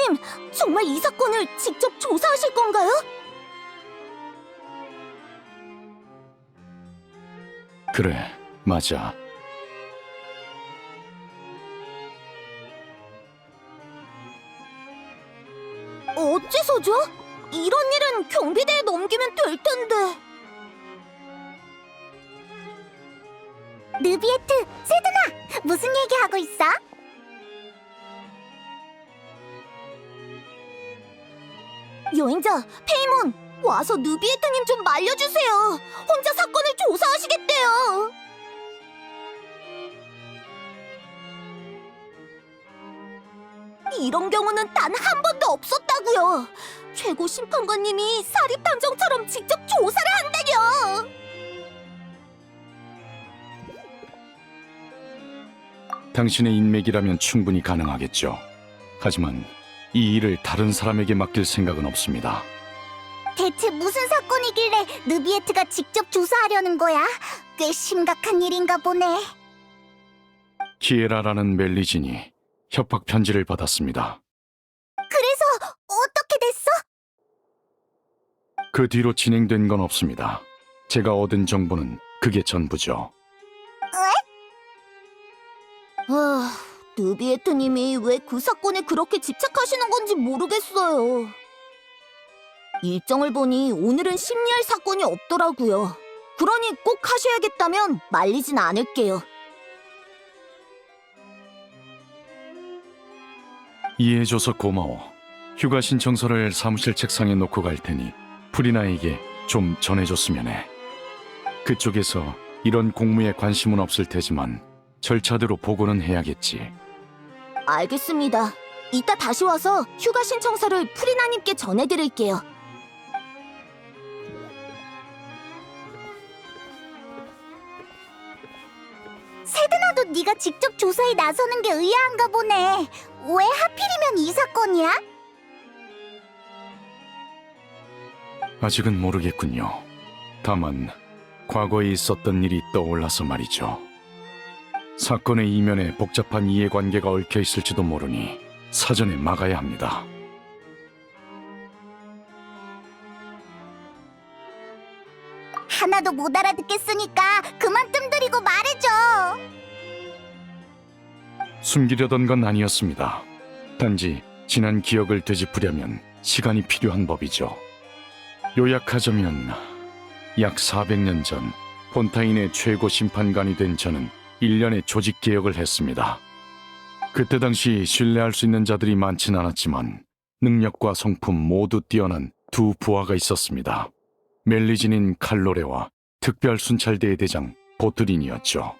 님, 정말 이 사건을 직접 조사하실 건가요? 그래, 맞아. 어째서죠? 이런 일은 경비대에 넘기면 될 텐데. 느비에트, 세드나, 무슨 얘기하고 있어? 여행자, 페이몬, 와서 느비에트님 좀 말려주세요. 혼자 사건을 조사하시겠대요. 이런 경우는 단 한 번도 없었다고요. 최고 심판관님이 사립탐정처럼 직접 조사를 한다뇨. 당신의 인맥이라면 충분히 가능하겠죠. 하지만 이 일을 다른 사람에게 맡길 생각은 없습니다. 대체 무슨 사건이길래 느비에트가 직접 조사하려는 거야? 꽤 심각한 일인가 보네. 키에라라는 멜리진이 협박 편지를 받았습니다. 그래서 어떻게 됐어? 그 뒤로 진행된 건 없습니다. 제가 얻은 정보는 그게 전부죠. 느비에트님이 왜 그 사건에 그렇게 집착하시는 건지 모르겠어요. 일정을 보니 오늘은 심리할 사건이 없더라고요. 그러니 꼭 하셔야겠다면 말리진 않을게요. 이해해줘서 고마워. 휴가 신청서를 사무실 책상에 놓고 갈 테니 프리나에게 좀 전해줬으면 해. 그쪽에서 이런 공무에 관심은 없을 테지만 절차대로 보고는 해야겠지. 알겠습니다. 이따 다시 와서 휴가 신청서를 프리나님께 전해드릴게요. 세드나도 네가 직접 조사에 나서는 게 의아한가 보네. 왜 하필이면 이 사건이야? 아직은 모르겠군요. 다만 과거에 있었던 일이 떠올라서 말이죠. 사건의 이면에 복잡한 이해관계가 얽혀 있을지도 모르니 사전에 막아야 합니다. 하나도 못 알아듣겠으니까 그만 뜸들이고 말해줘. 숨기려던 건 아니었습니다. 단지 지난 기억을 되짚으려면 시간이 필요한 법이죠. 요약하자면 약 400년 전 폰타인의 최고 심판관이 된 저는 1년의 조직 개혁을 했습니다. 그때 당시 신뢰할 수 있는 자들이 많진 않았지만 능력과 성품 모두 뛰어난 두 부하가 있었습니다. 멜리진인 칼로레와 특별 순찰대의 대장 보트린이었죠.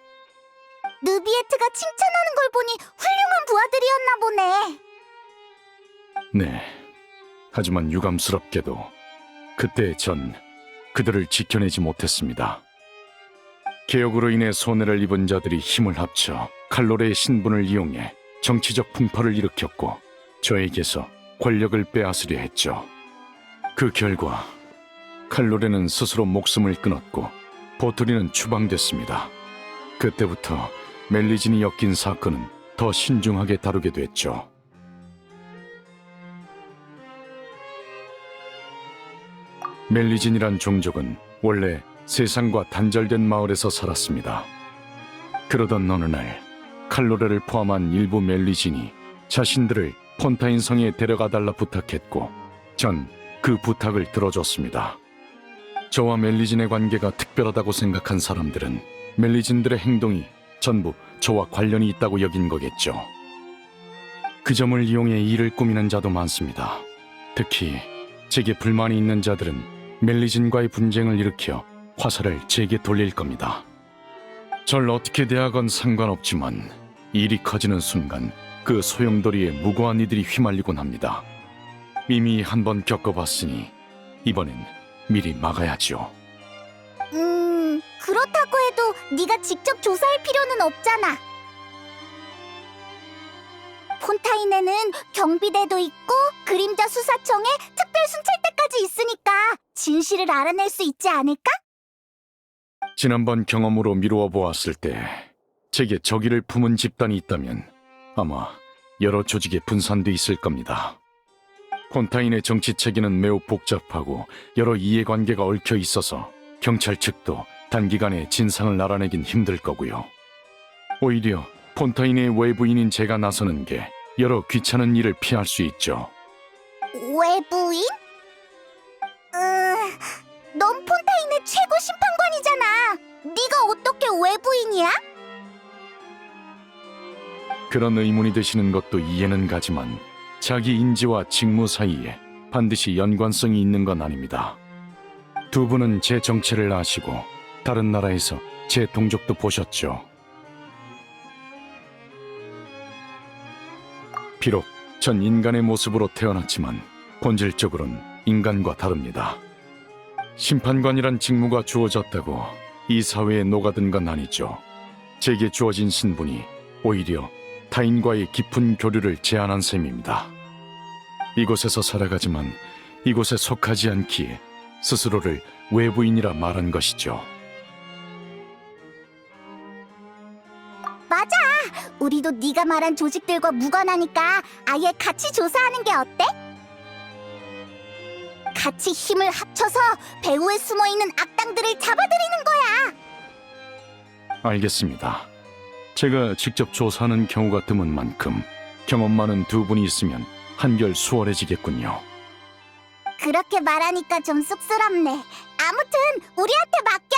느비에트가 칭찬하는 걸 보니 훌륭한 부하들이었나 보네. 네. 하지만 유감스럽게도 그때 전 그들을 지켜내지 못했습니다. 개혁으로 인해 손해를 입은 자들이 힘을 합쳐 칼로레의 신분을 이용해 정치적 풍파를 일으켰고 저에게서 권력을 빼앗으려 했죠. 그 결과 칼로레는 스스로 목숨을 끊었고 보트리는 추방됐습니다. 그때부터 멜리진이 엮인 사건은 더 신중하게 다루게 됐죠. 멜리진이란 종족은 원래 세상과 단절된 마을에서 살았습니다. 그러던 어느 날 칼로레를 포함한 일부 멜리진이 자신들을 폰타인 성에 데려가달라 부탁했고 전 그 부탁을 들어줬습니다. 저와 멜리진의 관계가 특별하다고 생각한 사람들은 멜리진들의 행동이 전부 저와 관련이 있다고 여긴 거겠죠. 그 점을 이용해 일을 꾸미는 자도 많습니다. 특히 제게 불만이 있는 자들은 멜리진과의 분쟁을 일으켜 화살을 제게 돌릴 겁니다. 절 어떻게 대하건 상관없지만 일이 커지는 순간 그 소용돌이에 무고한 이들이 휘말리곤 합니다. 이미 한번 겪어봤으니 이번엔 미리 막아야죠. 그렇다고 해도 네가 직접 조사할 필요는 없잖아. 폰타인에는 경비대도 있고 그림자 수사청에 특별 순찰대까지 있으니까 진실을 알아낼 수 있지 않을까? 지난번 경험으로 미루어 보았을 때 제게 적의를 품은 집단이 있다면 아마 여러 조직에 분산돼 있을 겁니다. 폰타인의 정치 체계는 매우 복잡하고 여러 이해관계가 얽혀 있어서 경찰 측도 단기간에 진상을 알아내긴 힘들 거고요. 오히려 폰타인의 외부인인 제가 나서는 게 여러 귀찮은 일을 피할 수 있죠. 외부인? 넌 폰타인의 최고 심판관이잖아. 네가 어떻게 외부인이야? 그런 의문이 드시는 것도 이해는 가지만 자기 인지와 직무 사이에 반드시 연관성이 있는 건 아닙니다. 두 분은 제 정체를 아시고 다른 나라에서 제 동족도 보셨죠. 비록 전 인간의 모습으로 태어났지만 본질적으로는 인간과 다릅니다. 심판관이란 직무가 주어졌다고 이 사회에 녹아든 건 아니죠. 제게 주어진 신분이 오히려 타인과의 깊은 교류를 제한한 셈입니다. 이곳에서 살아가지만 이곳에 속하지 않기에 스스로를 외부인이라 말한 것이죠. 맞아. 우리도 네가 말한 조직들과 무관하니까 아예 같이 조사하는 게 어때? 같이 힘을 합쳐서 배후에 숨어있는 악당들을 잡아들이는 거야. 알겠습니다. 제가 직접 조사하는 경우가 드문 만큼 경험 많은 두 분이 있으면 한결 수월해지겠군요. 그렇게 말하니까 좀 쑥스럽네. 아무튼 우리한테 맡겨.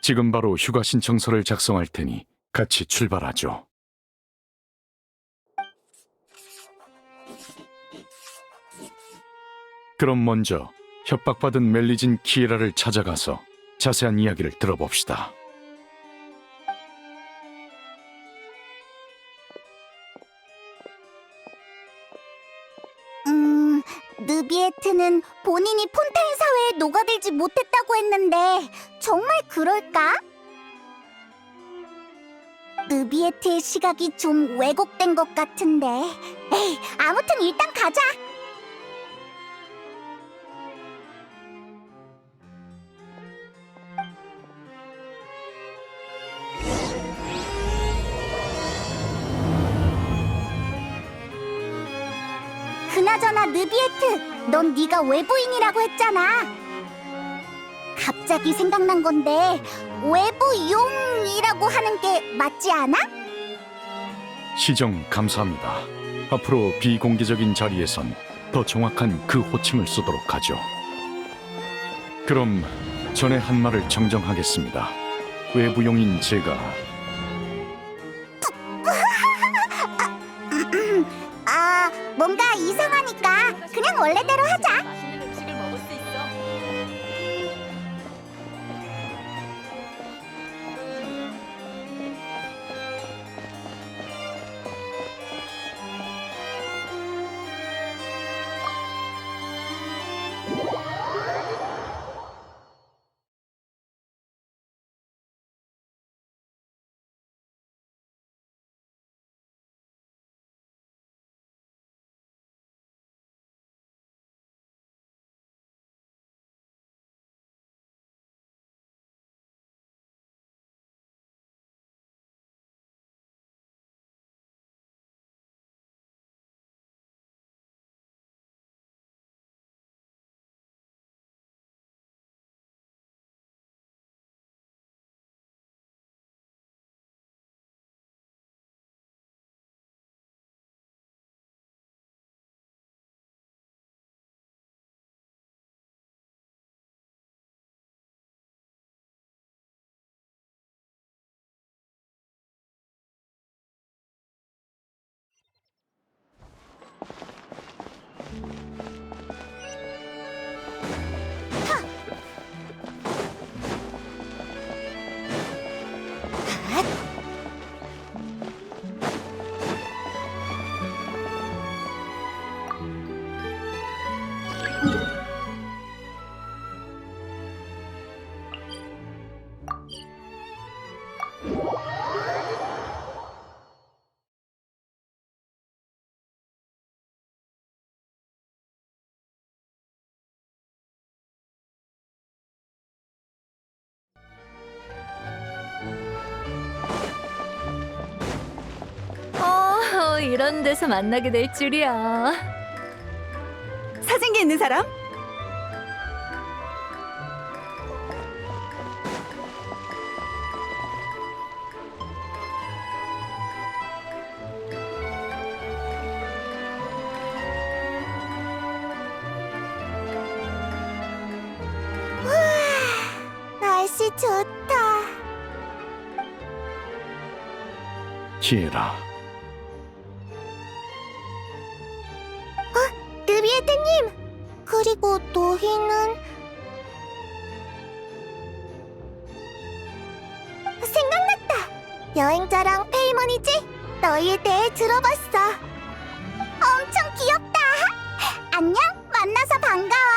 지금 바로 휴가 신청서를 작성할 테니 같이 출발하죠. 그럼 먼저 협박받은 멜리진 키에라를 찾아가서 자세한 이야기를 들어봅시다. 느비에트는 본인이 폰타인 사회에 녹아들지 못했다고 했는데 정말 그럴까? 느비에트의 시각이 좀 왜곡된 것 같은데. 에이, 아무튼 일단 가자. 그나저나 느비에트, 넌 네가 외부인이라고 했잖아. 갑자기 생각난 건데 외부용이라고 하는 게 맞지 않아? 시정 감사합니다. 앞으로 비공개적인 자리에선 더 정확한 그 호칭을 쓰도록 하죠. 그럼 전에 한 말을 정정하겠습니다. 외부용인 제가 뭔가 이상하니까 그냥 원래대로 하자. 맛있는 음식을 먹을 수 있어. 이런 데서 만나게 될 줄이야. 사진기 있는 사람? 날씨 좋다. 키에라, 느비에테님, 그리고 너희는 생각났다. 여행자랑 페이먼이지? 너희에 대해 들어봤어. 엄청 귀엽다. 안녕, 만나서 반가워.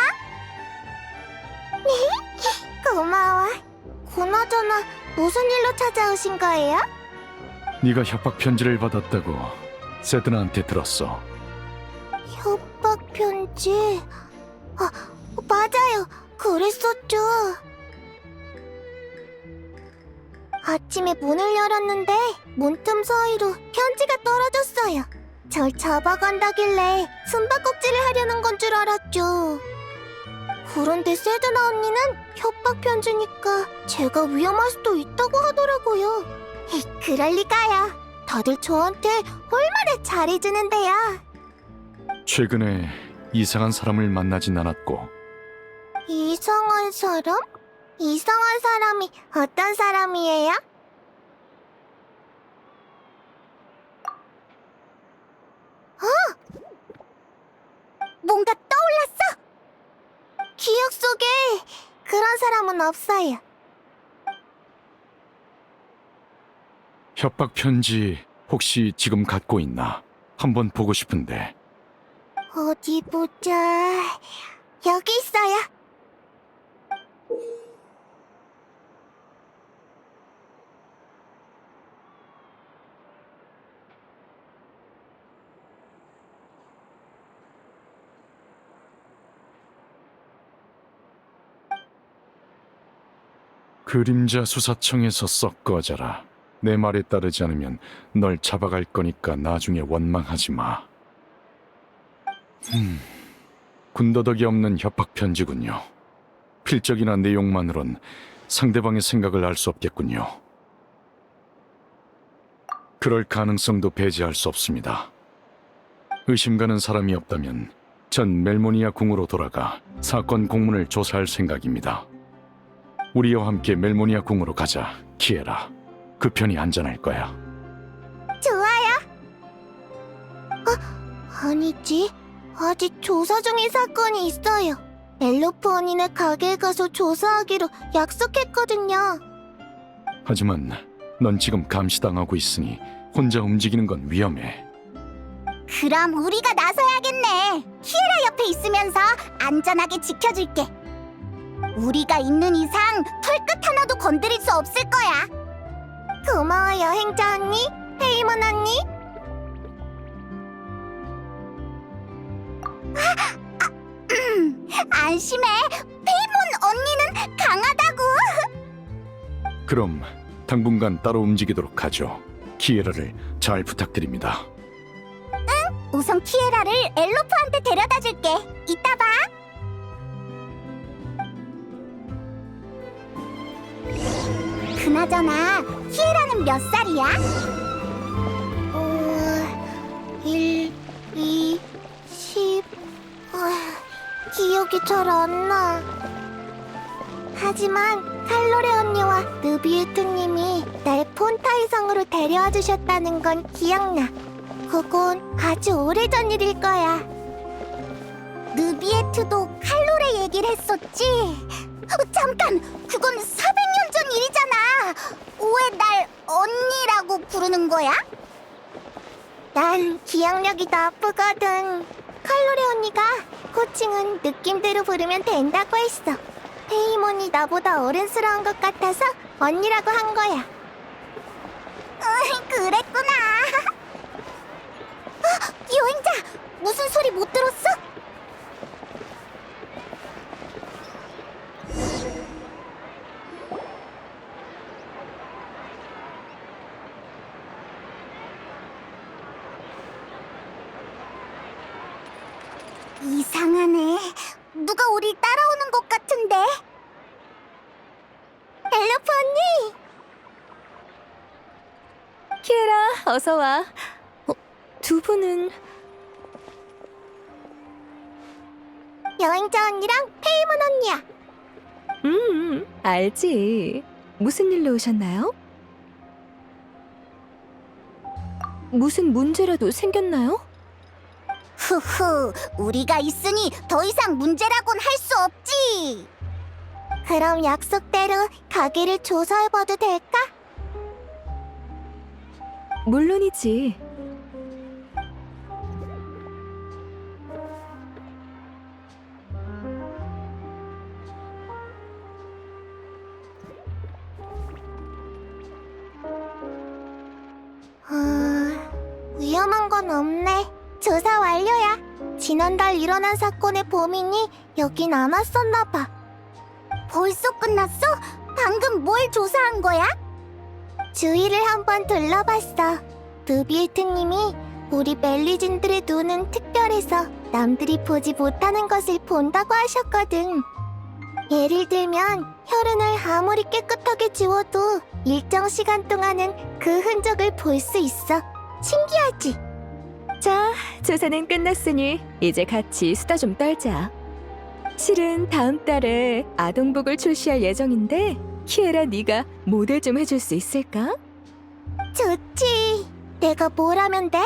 고마워. 그나저나 무슨 일로 찾아오신 거예요? 네가 협박 편지를 받았다고 세드나한테 들었어. 협박 편지. 맞아요. 그랬었죠. 아침에 문을 열었는데 문틈 사이로 편지가 떨어졌어요. 절 잡아간다길래 숨바꼭질을 하려는 건 줄 알았죠. 그런데 세드나 언니는 협박 편지니까 제가 위험할 수도 있다고 하더라고요. 그럴 리가요. 다들 저한테 얼마나 잘해주는데요. 최근에 이상한 사람을 만나진 않았고 이상한 사람? 이상한 사람이 어떤 사람이에요? 뭔가 떠올랐어! 기억 속에 그런 사람은 없어요. 협박 편지 혹시 지금 갖고 있나? 한번 보고 싶은데. 어디 보자. 여기 있어요. 그림자 수사청에서 썩 꺼져라. 내 말에 따르지 않으면 널 잡아갈 거니까 나중에 원망하지 마. 군더더기 없는 협박 편지군요. 필적이나 내용만으론 상대방의 생각을 알 수 없겠군요. 그럴 가능성도 배제할 수 없습니다. 의심 가는 사람이 없다면 전 멜모니아 궁으로 돌아가 사건 공문을 조사할 생각입니다. 우리와 함께 멜모니아 궁으로 가자, 키에라. 그 편이 안전할 거야. 좋아요. 아니지. 아직 조사 중인 사건이 있어요. 엘로프 언니네 가게에 가서 조사하기로 약속했거든요. 하지만 넌 지금 감시당하고 있으니 혼자 움직이는 건 위험해. 그럼 우리가 나서야겠네. 키에라 옆에 있으면서 안전하게 지켜줄게. 우리가 있는 이상 털끝 하나도 건드릴 수 없을 거야. 고마워, 여행자 언니, 페이먼 언니. 안심해. 페이몬 언니는 강하다고. 그럼 당분간 따로 움직이도록 하죠. 키에라를 잘 부탁드립니다. 우선 키에라를 엘로프한테 데려다 줄게. 이따 봐. 그나저나 키에라는 몇 살이야? 1, 2, 10... 기억이 잘 안 나. 하지만 칼로레 언니와 느비에트님이 날 폰타이 성으로 데려와 주셨다는 건 기억나. 그건 아주 오래전 일일 거야. 느비에트도 칼로레 얘기를 했었지? 잠깐! 그건 400년 전 일이잖아! 왜 날 언니라고 부르는 거야? 난 기억력이 나쁘거든. 칼로레 언니가 호칭은 느낌대로 부르면 된다고 했어. 페이몬이 나보다 어른스러운 것 같아서 언니라고 한 거야. 그랬구나. 여행자! 무슨 소리 못 들었어? 이상하네. 우리 따라오는 것 같은데. 엘로프 언니! 키에라, 어서 와. 두 분은 여행자 언니랑 페이몬 언니야. 알지. 무슨 일로 오셨나요? 무슨 문제라도 생겼나요? 후후, 우리가 있으니 더 이상 문제라곤 할 수 없지. 그럼 약속대로 가게를 조사해봐도 될까? 물론이지. 위험한 건 없네. 조사 완료야. 지난달 일어난 사건의 범인이 여긴 안 왔었나 봐. 벌써 끝났어? 방금 뭘 조사한 거야? 주위를 한번 둘러봤어. 루비에트님이 우리 멜리진들의 눈은 특별해서 남들이 보지 못하는 것을 본다고 하셨거든. 예를 들면 혈흔을 아무리 깨끗하게 지워도 일정 시간 동안은 그 흔적을 볼 수 있어. 신기하지? 자, 조사는 끝났으니 이제 같이 수다 좀 떨자. 실은 다음 달에 아동복을 출시할 예정인데 키에라 네가 모델 좀 해줄 수 있을까? 좋지. 내가 뭘 하면 돼?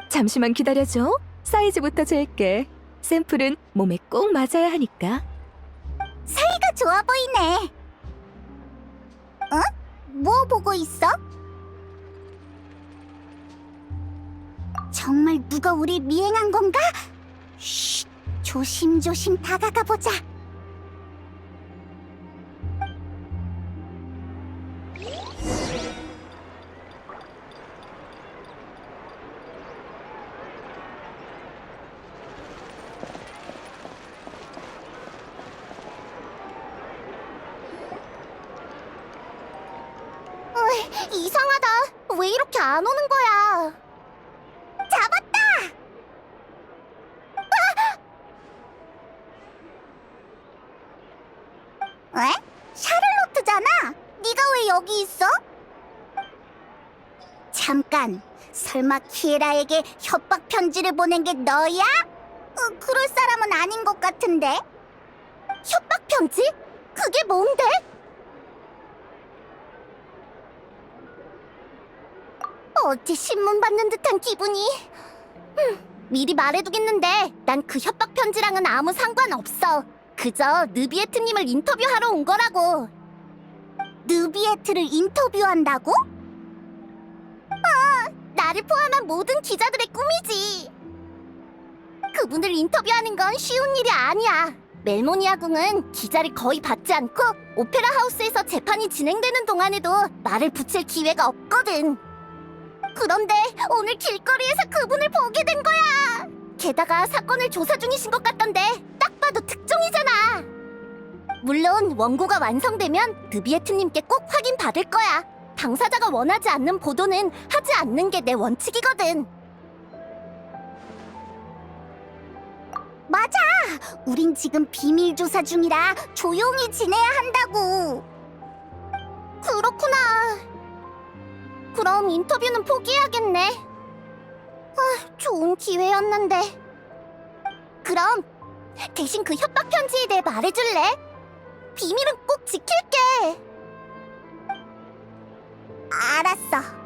잠시만 기다려줘. 사이즈부터 잴게. 샘플은 몸에 꼭 맞아야 하니까. 사이가 좋아 보이네. 어? 뭐 보고 있어? 정말 누가 우리 미행한 건가? 쉿, 조심조심 다가가 보자. 이상하다. 왜 이렇게 안 오는 거야? 잡았다! 왜? 샤를로트잖아. 네가 왜 여기 있어? 잠깐. 설마 키에라에게 협박 편지를 보낸 게 너야? 그럴 사람은 아닌 것 같은데. 협박 편지? 그게 뭔데? 어째 신문 받는 듯한 기분이. 미리 말해두겠는데 난 그 협박 편지랑은 아무 상관없어. 그저 느비에트님을 인터뷰하러 온 거라고. 느비에트를 인터뷰한다고? 나를 포함한 모든 기자들의 꿈이지. 그분을 인터뷰하는 건 쉬운 일이 아니야. 멜모니아궁은 기자를 거의 받지 않고 오페라 하우스에서 재판이 진행되는 동안에도 말을 붙일 기회가 없거든. 그런데 오늘 길거리에서 그분을 보게 된 거야. 게다가 사건을 조사 중이신 것 같던데 딱 봐도 특종이잖아. 물론 원고가 완성되면 느비에트님께 꼭 확인받을 거야. 당사자가 원하지 않는 보도는 하지 않는 게 내 원칙이거든. 맞아. 우린 지금 비밀 조사 중이라 조용히 지내야 한다고. 그렇구나. 그럼 인터뷰는 포기해야겠네. 좋은 기회였는데. 그럼 대신 그 협박 편지에 대해 말해줄래? 비밀은 꼭 지킬게. 알았어.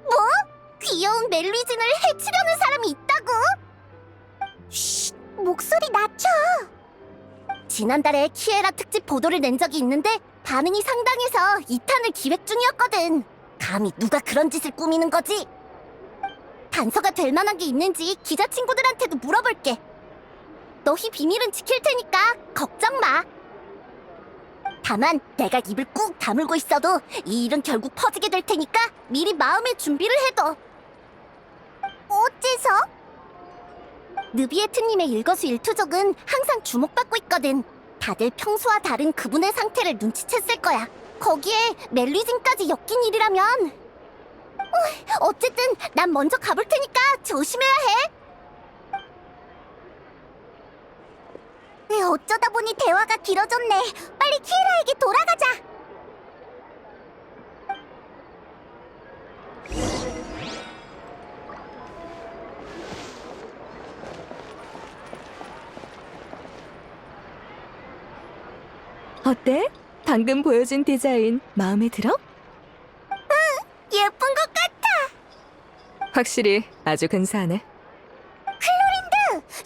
뭐? 귀여운 멜리진을 해치려는 사람이 있다고? 쉿, 목소리 낮춰. 지난달에 키에라 특집 보도를 낸 적이 있는데 반응이 상당해서 2탄을 기획 중이었거든. 감히 누가 그런 짓을 꾸미는 거지? 단서가 될 만한 게 있는지 기자 친구들한테도 물어볼게. 너희 비밀은 지킬 테니까 걱정 마. 다만 내가 입을 꾹 다물고 있어도 이 일은 결국 퍼지게 될 테니까 미리 마음의 준비를 해둬. 어째서? 느비에트님의 일거수일투족은 항상 주목받고 있거든. 다들 평소와 다른 그분의 상태를 눈치챘을 거야. 거기에 멜리진까지 엮인 일이라면 어쨌든 난 먼저 가볼 테니까 조심해야 해. 어쩌다 보니 대화가 길어졌네. 빨리 키에라에게 돌아가자. 어때? 방금 보여준 디자인 마음에 들어? 예쁜 것 같아. 확실히 아주 근사하네.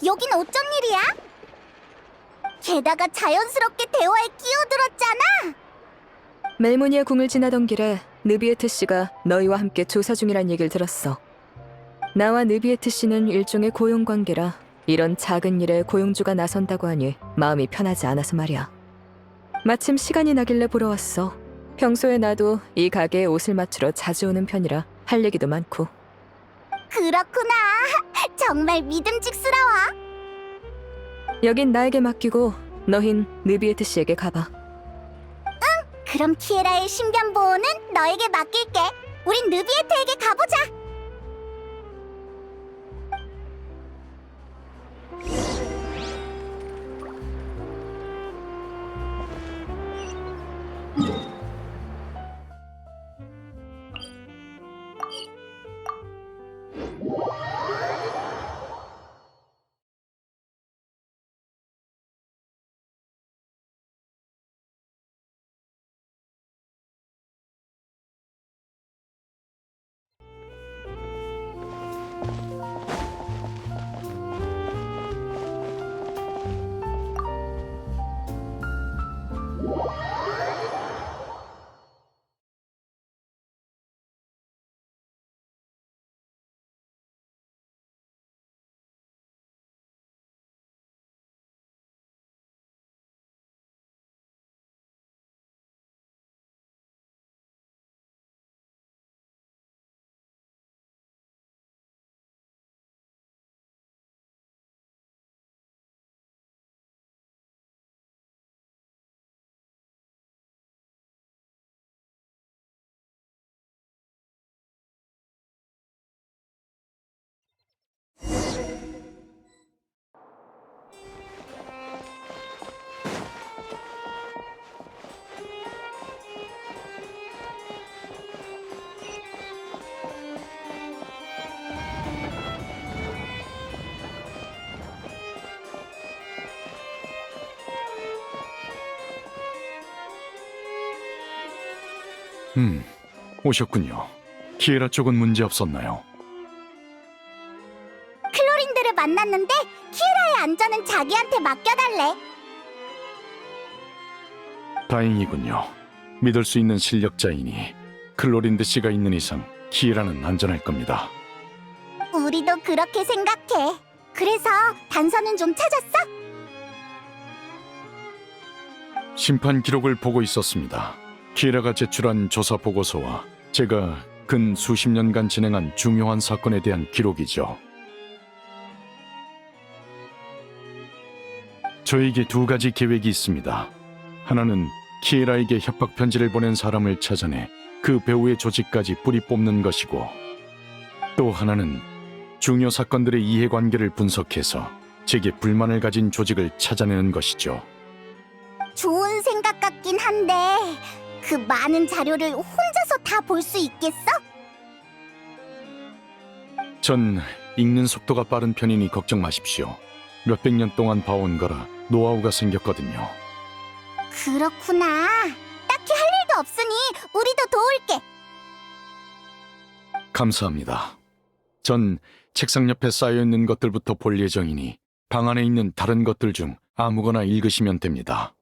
여긴 어쩐 일이야? 게다가 자연스럽게 대화에 끼어들었잖아. 멜모니아 궁을 지나던 길에 느비에트 씨가 너희와 함께 조사 중이란 얘기를 들었어. 나와 느비에트 씨는 일종의 고용 관계라 이런 작은 일에 고용주가 나선다고 하니 마음이 편하지 않아서 말이야. 마침 시간이 나길래 보러 왔어. 평소에 나도 이 가게에 옷을 맞추러 자주 오는 편이라 할 얘기도 많고. 그렇구나. 정말 믿음직스러워. 여긴 나에게 맡기고 너흰 느비에트 씨에게 가봐. 그럼 키에라의 신변 보호는 너에게 맡길게. 우린 느비에트에게 가보자. 오셨군요. 키에라 쪽은 문제 없었나요? 클로린들을 만났는데 키에라의 안전은 자기한테 맡겨달래. 다행이군요. 믿을 수 있는 실력자이니 클로린드 씨가 있는 이상 키에라는 안전할 겁니다. 우리도 그렇게 생각해. 그래서 단서는 좀 찾았어? 심판 기록을 보고 있었습니다. 키에라가 제출한 조사 보고서와 제가 근 수십 년간 진행한 중요한 사건에 대한 기록이죠. 저에게 두 가지 계획이 있습니다. 하나는 키에라에게 협박 편지를 보낸 사람을 찾아내 그 배우의 조직까지 뿌리 뽑는 것이고, 또 하나는 중요 사건들의 이해관계를 분석해서 제게 불만을 가진 조직을 찾아내는 것이죠. 좋은 생각 같긴 한데 그 많은 자료를 혼자서 다 볼 수 있겠어? 전 읽는 속도가 빠른 편이니 걱정 마십시오. 몇백 년 동안 봐온 거라 노하우가 생겼거든요. 그렇구나. 딱히 할 일도 없으니 우리도 도울게. 감사합니다. 전 책상 옆에 쌓여있는 것들부터 볼 예정이니 방 안에 있는 다른 것들 중 아무거나 읽으시면 됩니다.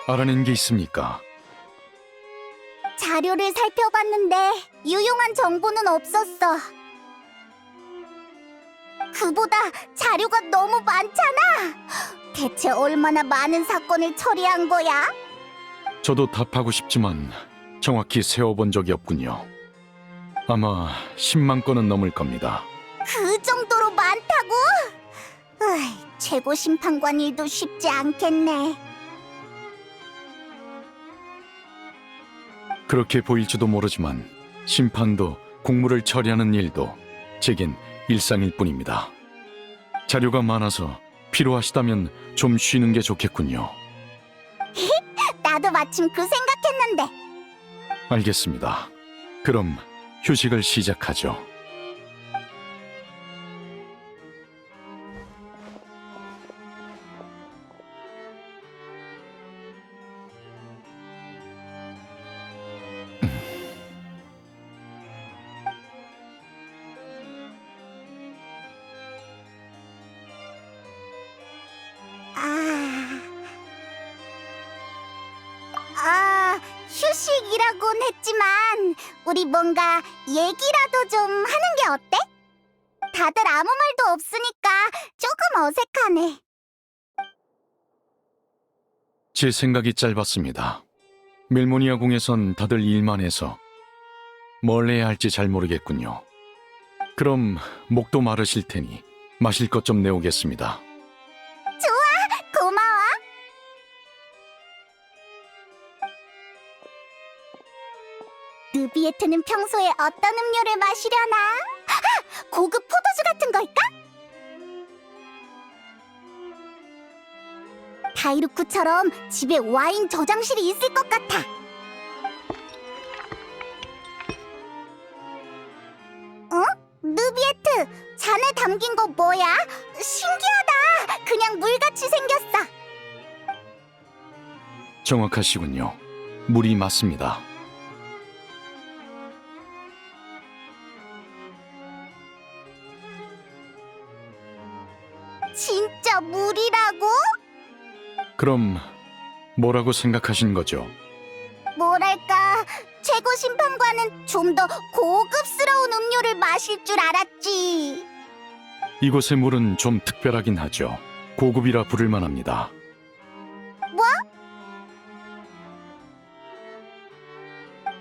알아낸 게 있습니까? 자료를 살펴봤는데 유용한 정보는 없었어. 그보다 자료가 너무 많잖아. 대체 얼마나 많은 사건을 처리한 거야? 저도 답하고 싶지만 정확히 세어본 적이 없군요. 아마 10만 건은 넘을 겁니다. 그 정도로 많다고? 최고 심판관 일도 쉽지 않겠네. 그렇게 보일지도 모르지만 심판도 공무를 처리하는 일도 제겐 일상일 뿐입니다. 자료가 많아서 필요하시다면 좀 쉬는 게 좋겠군요. 나도 마침 그 생각했는데. 알겠습니다. 그럼 휴식을 시작하죠. 휴식이라곤 했지만 우리 뭔가 얘기라도 좀 하는 게 어때? 다들 아무 말도 없으니까 조금 어색하네. 제 생각이 짧았습니다. 멜모니아 궁에선 다들 일만 해서 뭘 해야 할지 잘 모르겠군요. 그럼 목도 마르실 테니 마실 것 좀 내오겠습니다. 고마워. 느비에트는 평소에 어떤 음료를 마시려나? 고급 포도주 같은 걸까? 다이루쿠처럼 집에 와인 저장실이 있을 것 같아. 느비에트, 잔에 담긴 거 뭐야? 신기하다. 그냥 물같이 생겼어. 정확하시군요. 물이 맞습니다. 진짜 물이라고? 그럼 뭐라고 생각하신 거죠? 뭐랄까, 최고 심판관은 좀 더 고급스러운 음료를 마실 줄 알았지. 이곳의 물은 좀 특별하긴 하죠. 고급이라 부를 만합니다. 뭐?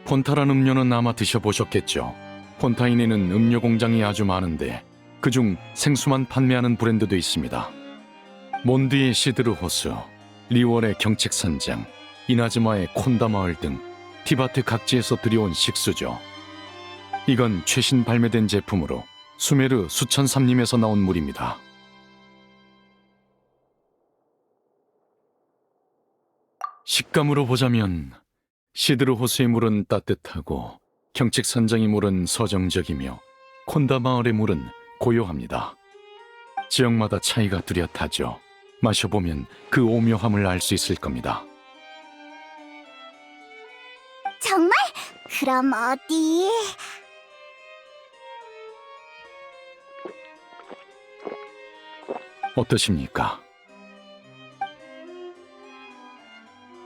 폰타란 음료는 아마 드셔보셨겠죠. 폰타인에는 음료 공장이 아주 많은데 그중 생수만 판매하는 브랜드도 있습니다. 몬드의 시드르 호수, 리월의 경책산장, 이나즈마의 콘다 마을 등 티바트 각지에서 들여온 식수죠. 이건 최신 발매된 제품으로 수메르 수천삼림에서 나온 물입니다. 식감으로 보자면 시드르 호수의 물은 따뜻하고 경책산장의 물은 서정적이며 콘다 마을의 물은 고요합니다. 지역마다 차이가 뚜렷하죠. 마셔보면 그 오묘함을 알 수 있을 겁니다. 정말? 그럼 어디? 어떠십니까?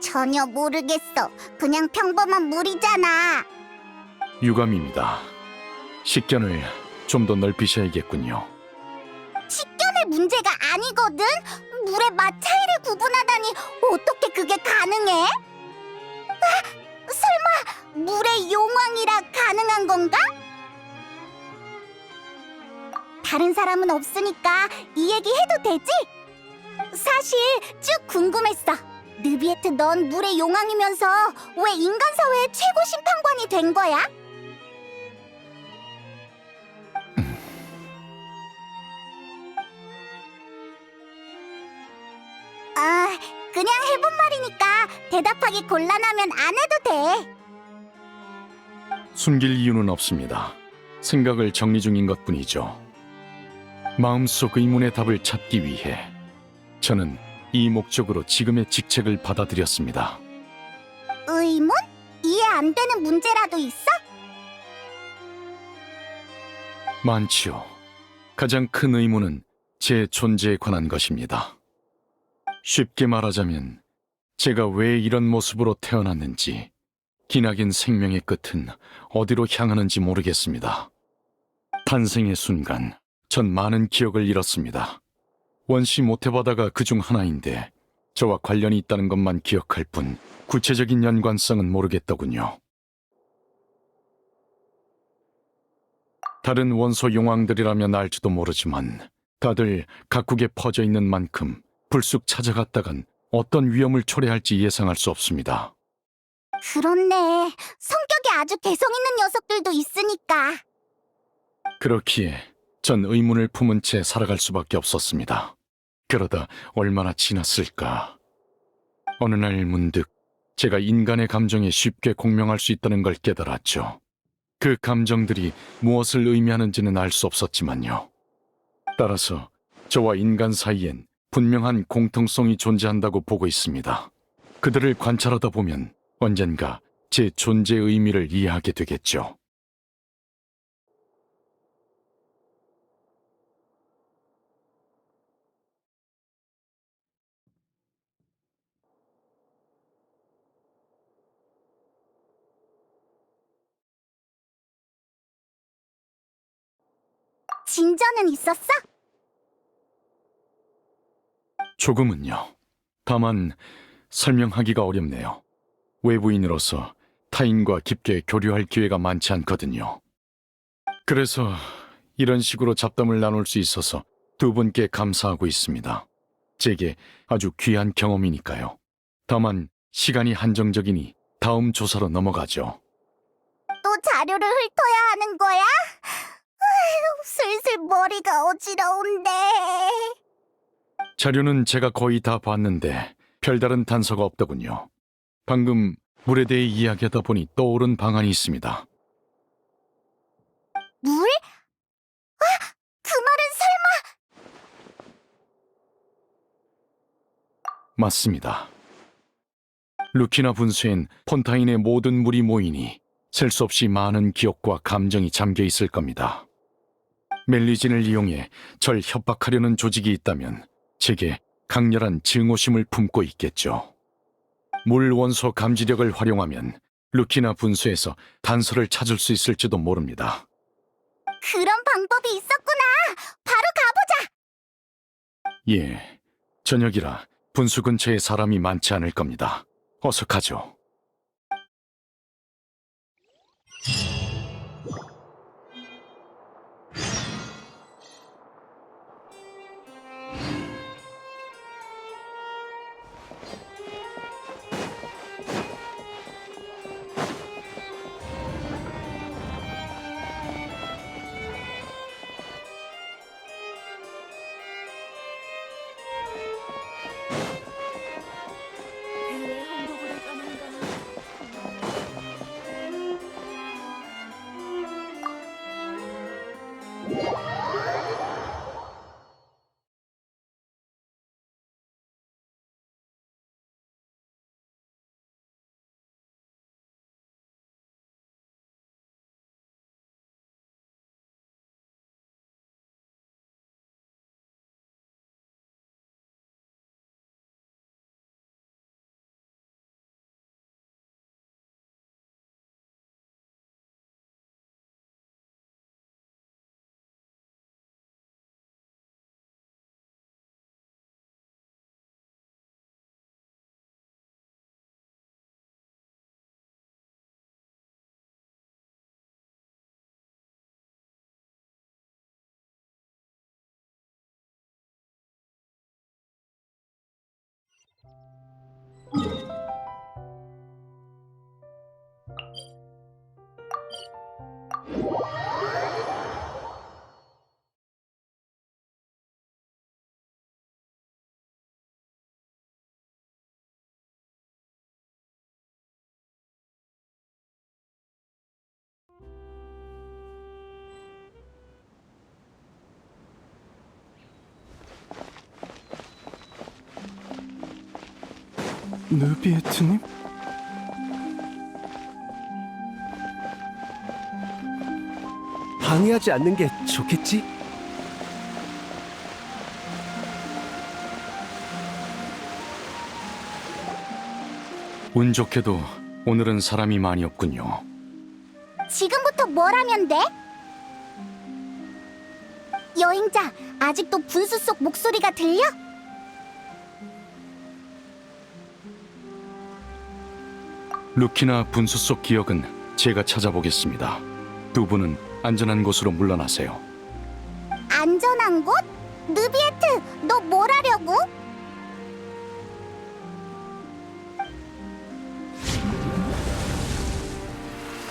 전혀 모르겠어. 그냥 평범한 물이잖아. 유감입니다. 식견을 좀 더 넓히셔야겠군요. 식견의 문제가 아니거든. 물의 맛 차이를 구분하다니 어떻게 그게 가능해? 설마 물의 용왕이라 가능한 건가? 다른 사람은 없으니까 이 얘기 해도 되지? 사실 쭉 궁금했어. 느비에트, 넌 물의 용왕이면서 왜 인간 사회의 최고 심판관이 된 거야? 그냥 해본 말이니까 대답하기 곤란하면 안 해도 돼. 숨길 이유는 없습니다. 생각을 정리 중인 것뿐이죠. 마음속 의문의 답을 찾기 위해 저는 이 목적으로 지금의 직책을 받아들였습니다. 의문? 이해 안 되는 문제라도 있어? 많지요. 가장 큰 의문은 제 존재에 관한 것입니다. 쉽게 말하자면 제가 왜 이런 모습으로 태어났는지, 기나긴 생명의 끝은 어디로 향하는지 모르겠습니다. 탄생의 순간, 전 많은 기억을 잃었습니다. 원시 모태바다가 그중 하나인데 저와 관련이 있다는 것만 기억할 뿐 구체적인 연관성은 모르겠더군요. 다른 원소 용왕들이라면 알지도 모르지만 다들 각국에 퍼져 있는 만큼 불쑥 찾아갔다간 어떤 위험을 초래할지 예상할 수 없습니다. 그렇네. 성격이 아주 개성 있는 녀석들도 있으니까. 그렇기에 전 의문을 품은 채 살아갈 수밖에 없었습니다. 그러다 얼마나 지났을까. 어느 날 문득 제가 인간의 감정에 쉽게 공명할 수 있다는 걸 깨달았죠. 그 감정들이 무엇을 의미하는지는 알 수 없었지만요. 따라서 저와 인간 사이엔 분명한 공통성이 존재한다고 보고 있습니다. 그들을 관찰하다 보면 언젠가 제 존재의 의미를 이해하게 되겠죠. 진전은 있었어? 조금은요. 다만 설명하기가 어렵네요. 외부인으로서 타인과 깊게 교류할 기회가 많지 않거든요. 그래서 이런 식으로 잡담을 나눌 수 있어서 두 분께 감사하고 있습니다. 제게 아주 귀한 경험이니까요. 다만 시간이 한정적이니 다음 조사로 넘어가죠. 또 자료를 훑어야 하는 거야? 아휴, 슬슬 머리가 어지러운데. 자료는 제가 거의 다 봤는데 별다른 단서가 없더군요. 방금 물에 대해 이야기하다 보니 떠오른 방안이 있습니다. 물? 아, 그 말은 설마... 맞습니다. 루키나 분수엔 폰타인의 모든 물이 모이니 셀 수 없이 많은 기억과 감정이 잠겨 있을 겁니다. 멜리진을 이용해 절 협박하려는 조직이 있다면 제게 강렬한 증오심을 품고 있겠죠. 물 원소 감지력을 활용하면 루키나 분수에서 단서를 찾을 수 있을지도 모릅니다. 그런 방법이 있었구나. 바로 가보자. 예, 저녁이라 분수 근처에 사람이 많지 않을 겁니다. 어서 가죠. 느비에트님? 방해하지 않는 게 좋겠지? 운 좋게도 오늘은 사람이 많이 없군요. 지금부터 뭘 하면 돼? 여행자, 아직도 분수 속 목소리가 들려? 루키나 분수 속 기억은 제가 찾아보겠습니다. 두 분은 안전한 곳으로 물러나세요. 안전한 곳? 느비에트, 너 뭘 하려고?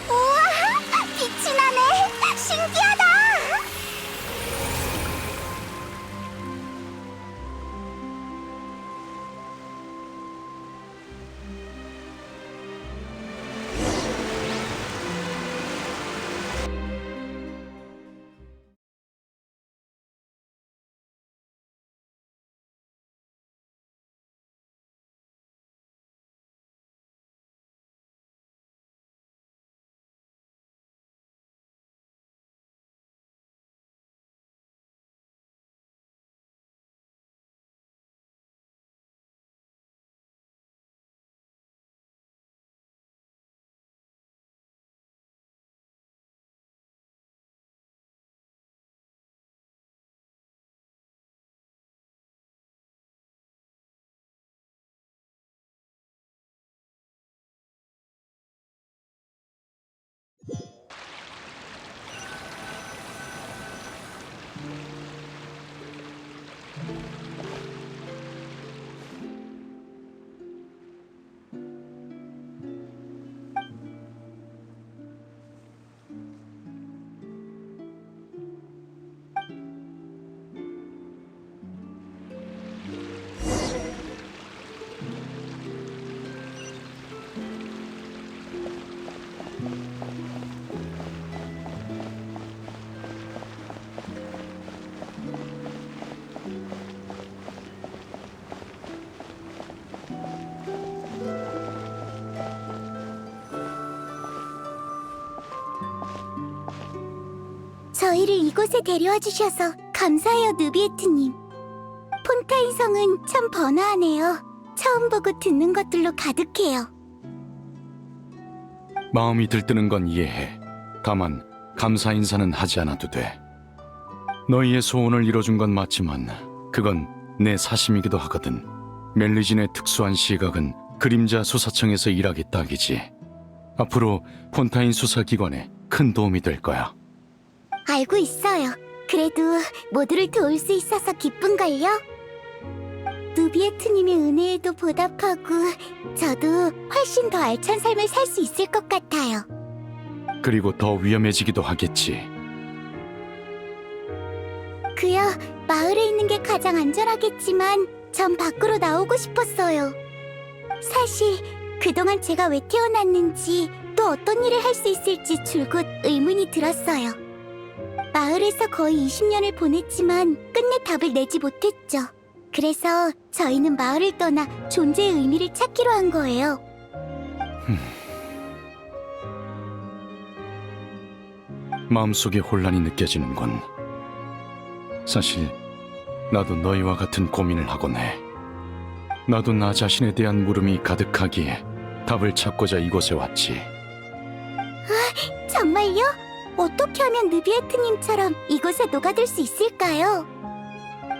우와, 빛이 나네. 신기하다. 저희를 이곳에 데려와 주셔서 감사해요, 느비에트님. 폰타인 성은 참 번화하네요. 처음 보고 듣는 것들로 가득해요. 마음이 들뜨는 건 이해해. 다만 감사 인사는 하지 않아도 돼. 너희의 소원을 이뤄준 건 맞지만 그건 내 사심이기도 하거든. 멜리진의 특수한 시각은 그림자 수사청에서 일하기 딱이지. 앞으로 폰타인 수사기관에 큰 도움이 될 거야. 알고 있어요. 그래도 모두를 도울 수 있어서 기쁜걸요? 느비에트님의 은혜에도 보답하고 저도 훨씬 더 알찬 삶을 살 수 있을 것 같아요. 그리고 더 위험해지기도 하겠지. 그야 마을에 있는 게 가장 안전하겠지만 전 밖으로 나오고 싶었어요. 사실 그동안 제가 왜 태어났는지 또 어떤 일을 할 수 있을지 줄곧 의문이 들었어요. 마을에서 거의 20년을 보냈지만 끝내 답을 내지 못했죠. 그래서 저희는 마을을 떠나 존재의 의미를 찾기로 한 거예요. 마음속에 혼란이 느껴지는군. 사실 나도 너희와 같은 고민을 하곤 해. 나도 나 자신에 대한 물음이 가득하기에 답을 찾고자 이곳에 왔지. 정말요? 어떻게 하면 느비에트님처럼 이곳에 녹아들 수 있을까요?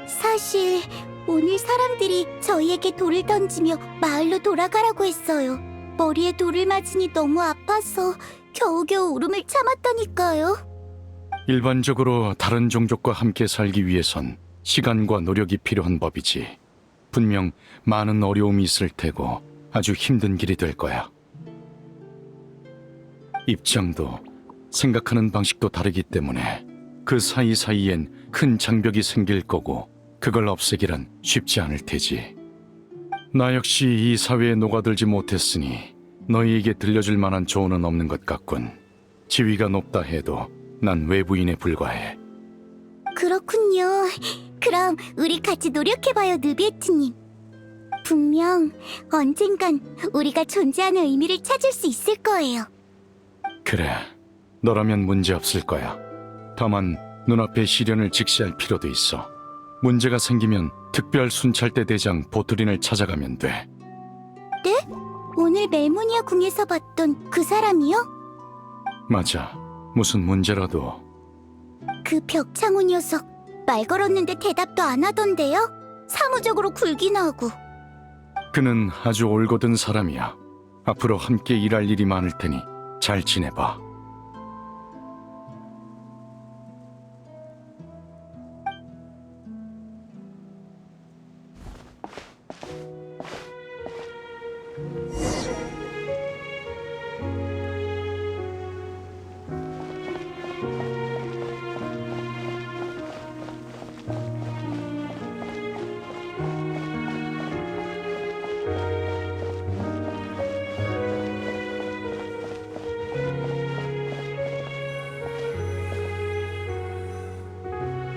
사실 오늘 사람들이 저희에게 돌을 던지며 마을로 돌아가라고 했어요. 머리에 돌을 맞으니 너무 아파서 겨우겨우 울음을 참았다니까요. 일반적으로 다른 종족과 함께 살기 위해선 시간과 노력이 필요한 법이지. 분명 많은 어려움이 있을 테고 아주 힘든 길이 될 거야. 입장도 생각하는 방식도 다르기 때문에 그 사이사이엔 큰 장벽이 생길 거고 그걸 없애기란 쉽지 않을 테지. 나 역시 이 사회에 녹아들지 못했으니 너희에게 들려줄 만한 조언은 없는 것 같군. 지위가 높다 해도 난 외부인에 불과해. 그렇군요. 그럼 우리 같이 노력해봐요, 느비에트님. 분명 언젠간 우리가 존재하는 의미를 찾을 수 있을 거예요. 그래, 너라면 문제 없을 거야. 다만 눈앞의 시련을 직시할 필요도 있어. 문제가 생기면 특별 순찰대 대장 보트린을 찾아가면 돼. 네? 오늘 멜모니아 궁에서 봤던 그 사람이요? 맞아. 무슨 문제라도. 그 벽창호 녀석 말 걸었는데 대답도 안 하던데요? 사무적으로 굴기나 하고. 그는 아주 올곧은 사람이야. 앞으로 함께 일할 일이 많을 테니 잘 지내봐.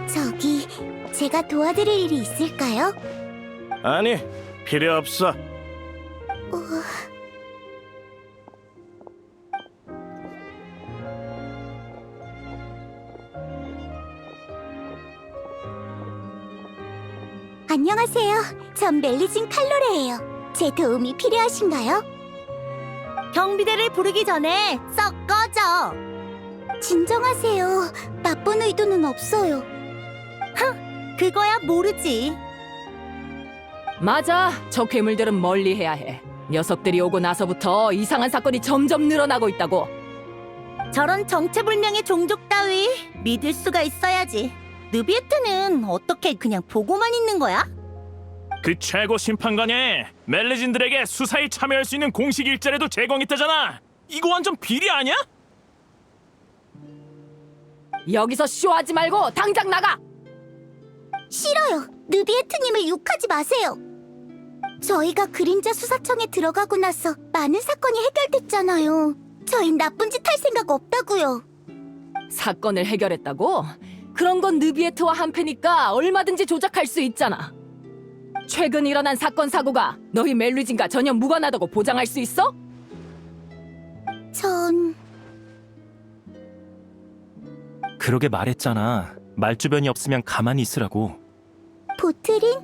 저기, 제가 도와드릴 일이 있을까요? 아니, 필요 없어. 안녕하세요. 전 멜리진 칼로레예요. 제 도움이 필요하신가요? 경비대를 부르기 전에 썩 꺼져. 진정하세요. 나쁜 의도는 없어요. 그거야 모르지. 맞아. 저 괴물들은 멀리해야 해. 녀석들이 오고 나서부터 이상한 사건이 점점 늘어나고 있다고. 저런 정체불명의 종족 따위 믿을 수가 있어야지. 느비에트는 어떻게 그냥 보고만 있는 거야? 그 최고 심판관이 멜리진들에게 수사에 참여할 수 있는 공식 일자리도 제공했다잖아. 이거 완전 비리 아니야? 여기서 쇼하지 말고 당장 나가. 싫어요. 느비에트님을 욕하지 마세요. 저희가 그림자 수사청에 들어가고 나서 많은 사건이 해결됐잖아요. 저희 나쁜 짓 할 생각 없다고요. 사건을 해결했다고? 그런 건 느비에트와 한패니까 얼마든지 조작할 수 있잖아. 최근 일어난 사건 사고가 너희 멜리진과 전혀 무관하다고 보장할 수 있어? 전... 그러게 말했잖아. 말주변이 없으면 가만히 있으라고. 보트린?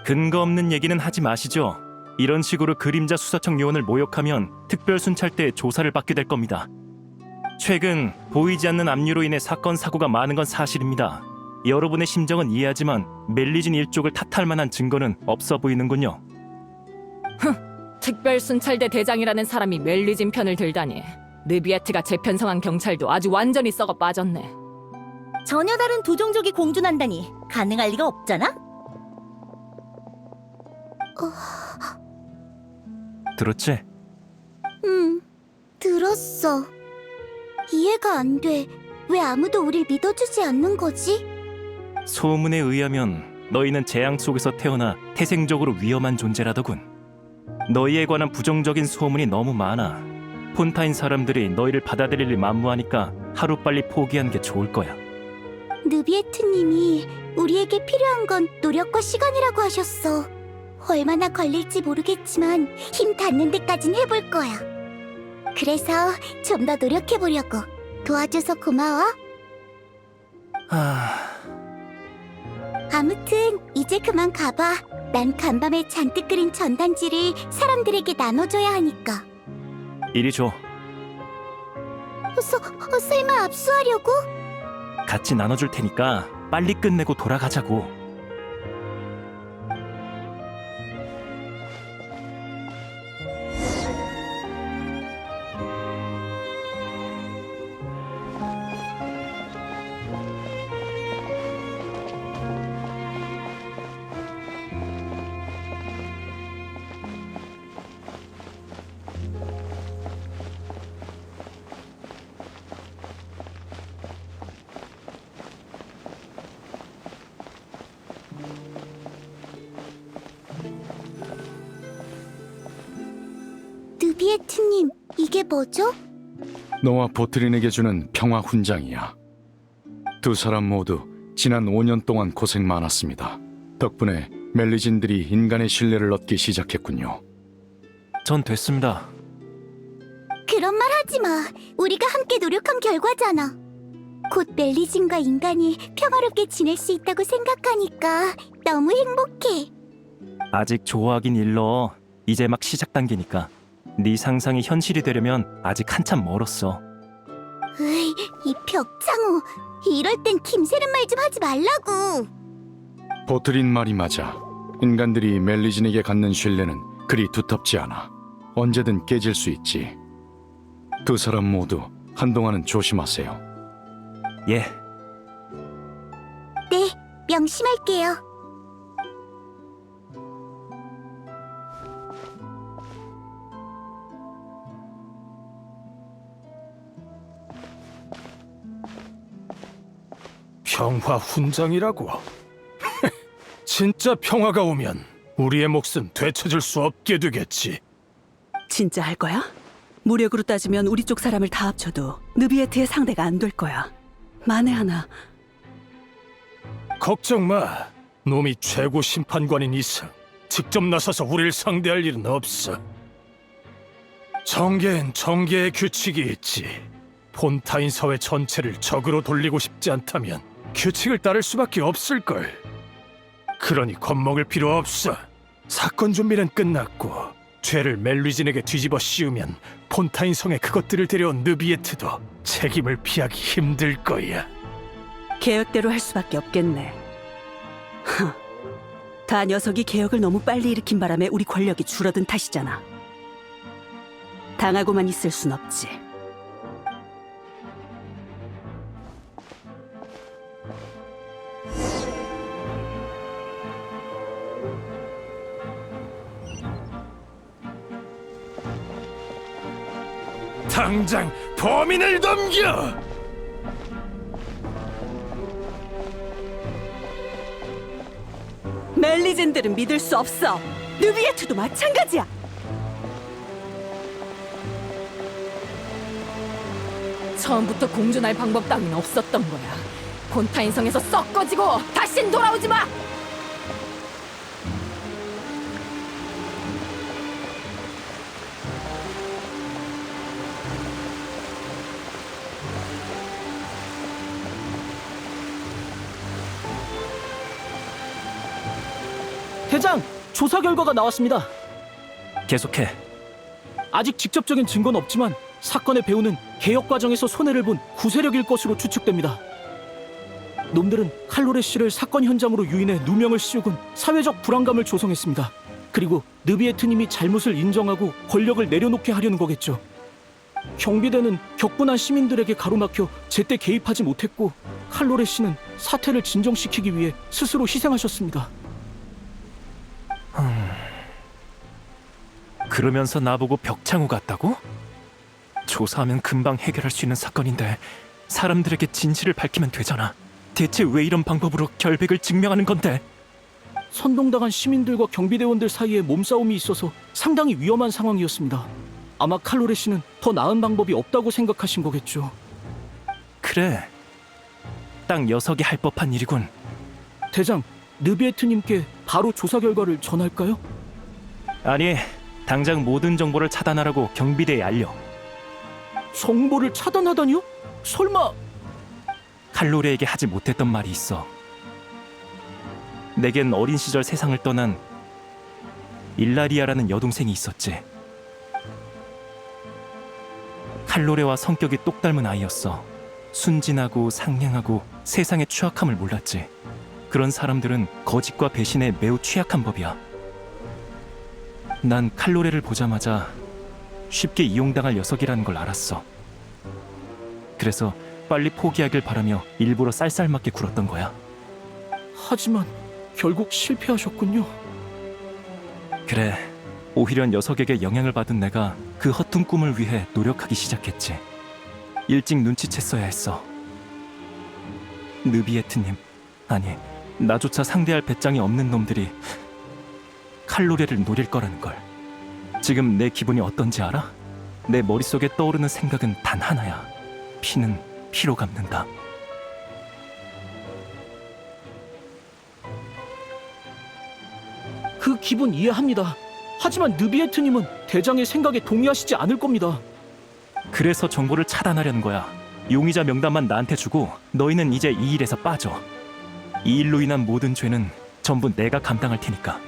근거 없는 얘기는 하지 마시죠. 이런 식으로 그림자 수사청 요원을 모욕하면 특별 순찰 때 조사를 받게 될 겁니다. 최근 보이지 않는 압류로 인해 사건 사고가 많은 건 사실입니다. 여러분의 심정은 이해하지만 멜리진 일족을 탓할 만한 증거는 없어 보이는군요. 특별순찰대 대장이라는 사람이 멜리진 편을 들다니. 느비에트가 재편성한 경찰도 아주 완전히 썩어 빠졌네. 전혀 다른 두 종족이 공존한다니 가능할 리가 없잖아? 들었지? 들었어. 이해가 안 돼. 왜 아무도 우릴 믿어주지 않는 거지? 소문에 의하면 너희는 재앙 속에서 태어나 태생적으로 위험한 존재라더군. 너희에 관한 부정적인 소문이 너무 많아. 폰타인 사람들이 너희를 받아들일 일 만무하니까 하루빨리 포기하는 게 좋을 거야. 느비에트님이 우리에게 필요한 건 노력과 시간이라고 하셨어. 얼마나 걸릴지 모르겠지만 힘 닿는 데까진 해볼 거야. 그래서 좀 더 노력해보려고. 도와줘서 고마워. 아무튼 이제 그만 가봐. 난 간밤에 잔뜩 그린 전단지를 사람들에게 나눠줘야 하니까. 이리 줘. 설마 압수하려고? 같이 나눠줄 테니까 빨리 끝내고 돌아가자고. 느비에트님, 이게 뭐죠? 너와 보트린에게 주는 평화 훈장이야. 두 사람 모두 지난 5년 동안 고생 많았습니다. 덕분에 멜리진들이 인간의 신뢰를 얻기 시작했군요. 전 됐습니다. 그런 말 하지 마. 우리가 함께 노력한 결과잖아. 곧 멜리진과 인간이 평화롭게 지낼 수 있다고 생각하니까 너무 행복해. 아직 좋아하긴 일러. 이제 막 시작 단계니까 네 상상이 현실이 되려면 아직 한참 멀었어. 으이, 이 벽창호. 이럴 땐 김새는 말 좀 하지 말라고. 보트린 말이 맞아. 인간들이 멜리진에게 갖는 신뢰는 그리 두텁지 않아. 언제든 깨질 수 있지. 두 사람 모두 한동안은 조심하세요. 예, 네, 명심할게요. 평화 훈장이라고? 진짜 평화가 오면 우리의 몫은 되찾을 수 없게 되겠지. 진짜 할 거야? 무력으로 따지면 우리 쪽 사람을 다 합쳐도 느비에트의 상대가 안 될 거야. 만에 하나 걱정 마. 놈이 최고 심판관인 이상 직접 나서서 우리를 상대할 일은 없어. 정계엔 정계의 규칙이 있지. 폰타인 사회 전체를 적으로 돌리고 싶지 않다면 규칙을 따를 수밖에 없을걸. 그러니 겁먹을 필요 없어. 사건 준비는 끝났고 죄를 멜리진에게 뒤집어 씌우면 폰타인 성에 그것들을 데려온 느비에트도 책임을 피하기 힘들 거야. 계획대로 할 수밖에 없겠네. 다 녀석이 개혁을 너무 빨리 일으킨 바람에 우리 권력이 줄어든 탓이잖아. 당하고만 있을 순 없지. 당장 범인을 넘겨! 멜리젠들은 믿을 수 없어. 느비에트도 마찬가지야. 처음부터 공존할 방법 따윈 없었던 거야. 폰타인성에서 썩 꺼지고 다신 돌아오지 마. 대장, 조사 결과가 나왔습니다. 계속해. 아직 직접적인 증거는 없지만 사건의 배후는 개혁 과정에서 손해를 본 구세력일 것으로 추측됩니다. 놈들은 칼로레 씨를 사건 현장으로 유인해 누명을 씌우곤 사회적 불안감을 조성했습니다. 그리고 느비에트님이 잘못을 인정하고 권력을 내려놓게 하려는 거겠죠. 경비대는 격분한 시민들에게 가로막혀 제때 개입하지 못했고 칼로레 씨는 사태를 진정시키기 위해 스스로 희생하셨습니다. 그러면서 나보고 벽창호 같다고? 조사하면 금방 해결할 수 있는 사건인데 사람들에게 진실을 밝히면 되잖아. 대체 왜 이런 방법으로 결백을 증명하는 건데? 선동당한 시민들과 경비대원들 사이에 몸싸움이 있어서 상당히 위험한 상황이었습니다. 아마 칼로레 씨는 더 나은 방법이 없다고 생각하신 거겠죠. 그래, 딱 녀석이 할 법한 일이군. 대장, 느비에트님께 바로 조사 결과를 전할까요? 아니, 당장 모든 정보를 차단하라고 경비대에 알려. 정보를 차단하다니요? 설마... 칼로레에게 하지 못했던 말이 있어. 내겐 어린 시절 세상을 떠난 일라리아라는 여동생이 있었지. 칼로레와 성격이 똑 닮은 아이였어. 순진하고 상냥하고 세상의 추악함을 몰랐지. 그런 사람들은 거짓과 배신에 매우 취약한 법이야. 난 칼로레를 보자마자 쉽게 이용당할 녀석이라는 걸 알았어. 그래서 빨리 포기하길 바라며 일부러 쌀쌀맞게 굴었던 거야. 하지만 결국 실패하셨군요. 그래, 오히려 녀석에게 영향을 받은 내가 그 허튼 꿈을 위해 노력하기 시작했지. 일찍 눈치챘어야 했어. 느비에트님, 아니, 나조차 상대할 배짱이 없는 놈들이 칼로레를 노릴 거라는 걸. 지금 내 기분이 어떤지 알아? 내 머릿속에 떠오르는 생각은 단 하나야. 피는 피로 갚는다. 그 기분 이해합니다. 하지만 느비에트님은 대장의 생각에 동의하시지 않을 겁니다. 그래서 정보를 차단하려는 거야. 용의자 명단만 나한테 주고 너희는 이제 이 일에서 빠져. 이 일로 인한 모든 죄는 전부 내가 감당할 테니까.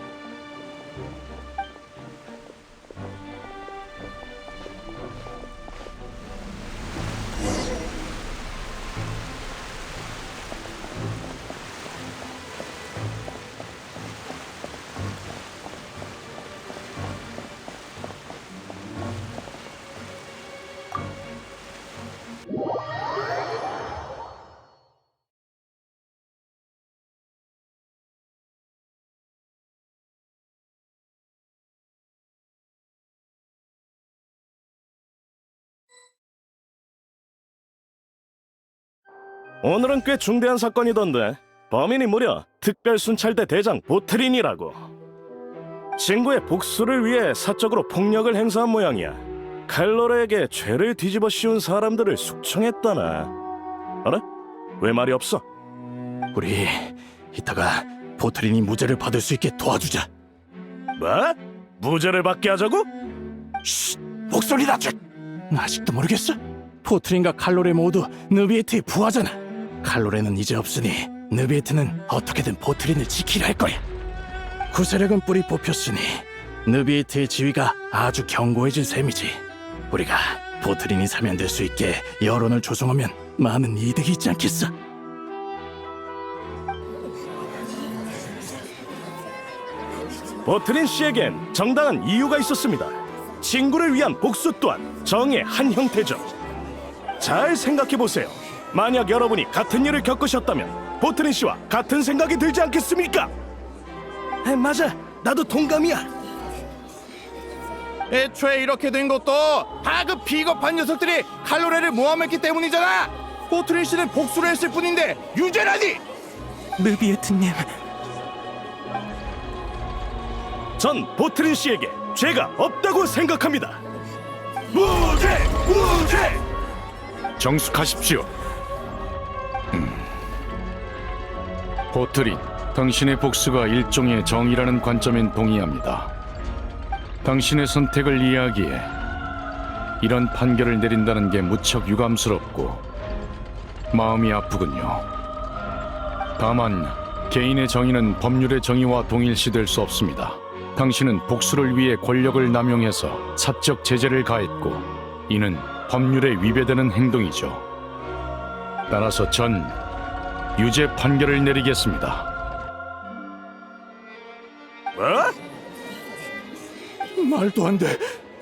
오늘은 꽤 중대한 사건이던데 범인이 무려 특별순찰대 대장 보트린이라고. 친구의 복수를 위해 사적으로 폭력을 행사한 모양이야. 칼로레에게 죄를 뒤집어 씌운 사람들을 숙청했다나. 알아? 왜 말이 없어? 우리 이따가 보트린이 무죄를 받을 수 있게 도와주자. 뭐? 무죄를 받게 하자고? 목소리 낮춰. 아직도 모르겠어? 보트린과 칼로레 모두 느비에트의 부하잖아. 칼로레는 이제 없으니 느비에트는 어떻게든 보트린을 지키려 할 거야. 구세력은 뿌리 뽑혔으니 느비에트의 지위가 아주 견고해진 셈이지. 우리가 보트린이 사면될 수 있게 여론을 조성하면 많은 이득이 있지 않겠어? 보트린 씨에겐 정당한 이유가 있었습니다. 친구를 위한 복수 또한 정의 한 형태죠. 잘 생각해보세요. 만약 여러분이 같은 일을 겪으셨다면 보트린 씨와 같은 생각이 들지 않겠습니까? 맞아, 나도 동감이야. 애초에 이렇게 된 것도 다 그 비겁한 녀석들이 칼로레를 모함했기 때문이잖아. 보트린 씨는 복수를 했을 뿐인데 유죄라니. 느비에트님, 전 보트린 씨에게 죄가 없다고 생각합니다. 무죄! 무죄! 정숙하십시오. 보트린, 당신의 복수가 일종의 정의라는 관점엔 동의합니다. 당신의 선택을 이해하기에 이런 판결을 내린다는 게 무척 유감스럽고 마음이 아프군요. 다만 개인의 정의는 법률의 정의와 동일시될 수 없습니다. 당신은 복수를 위해 권력을 남용해서 사적 제재를 가했고 이는 법률에 위배되는 행동이죠. 따라서 전 유죄 판결을 내리겠습니다. 뭐? 말도 안 돼.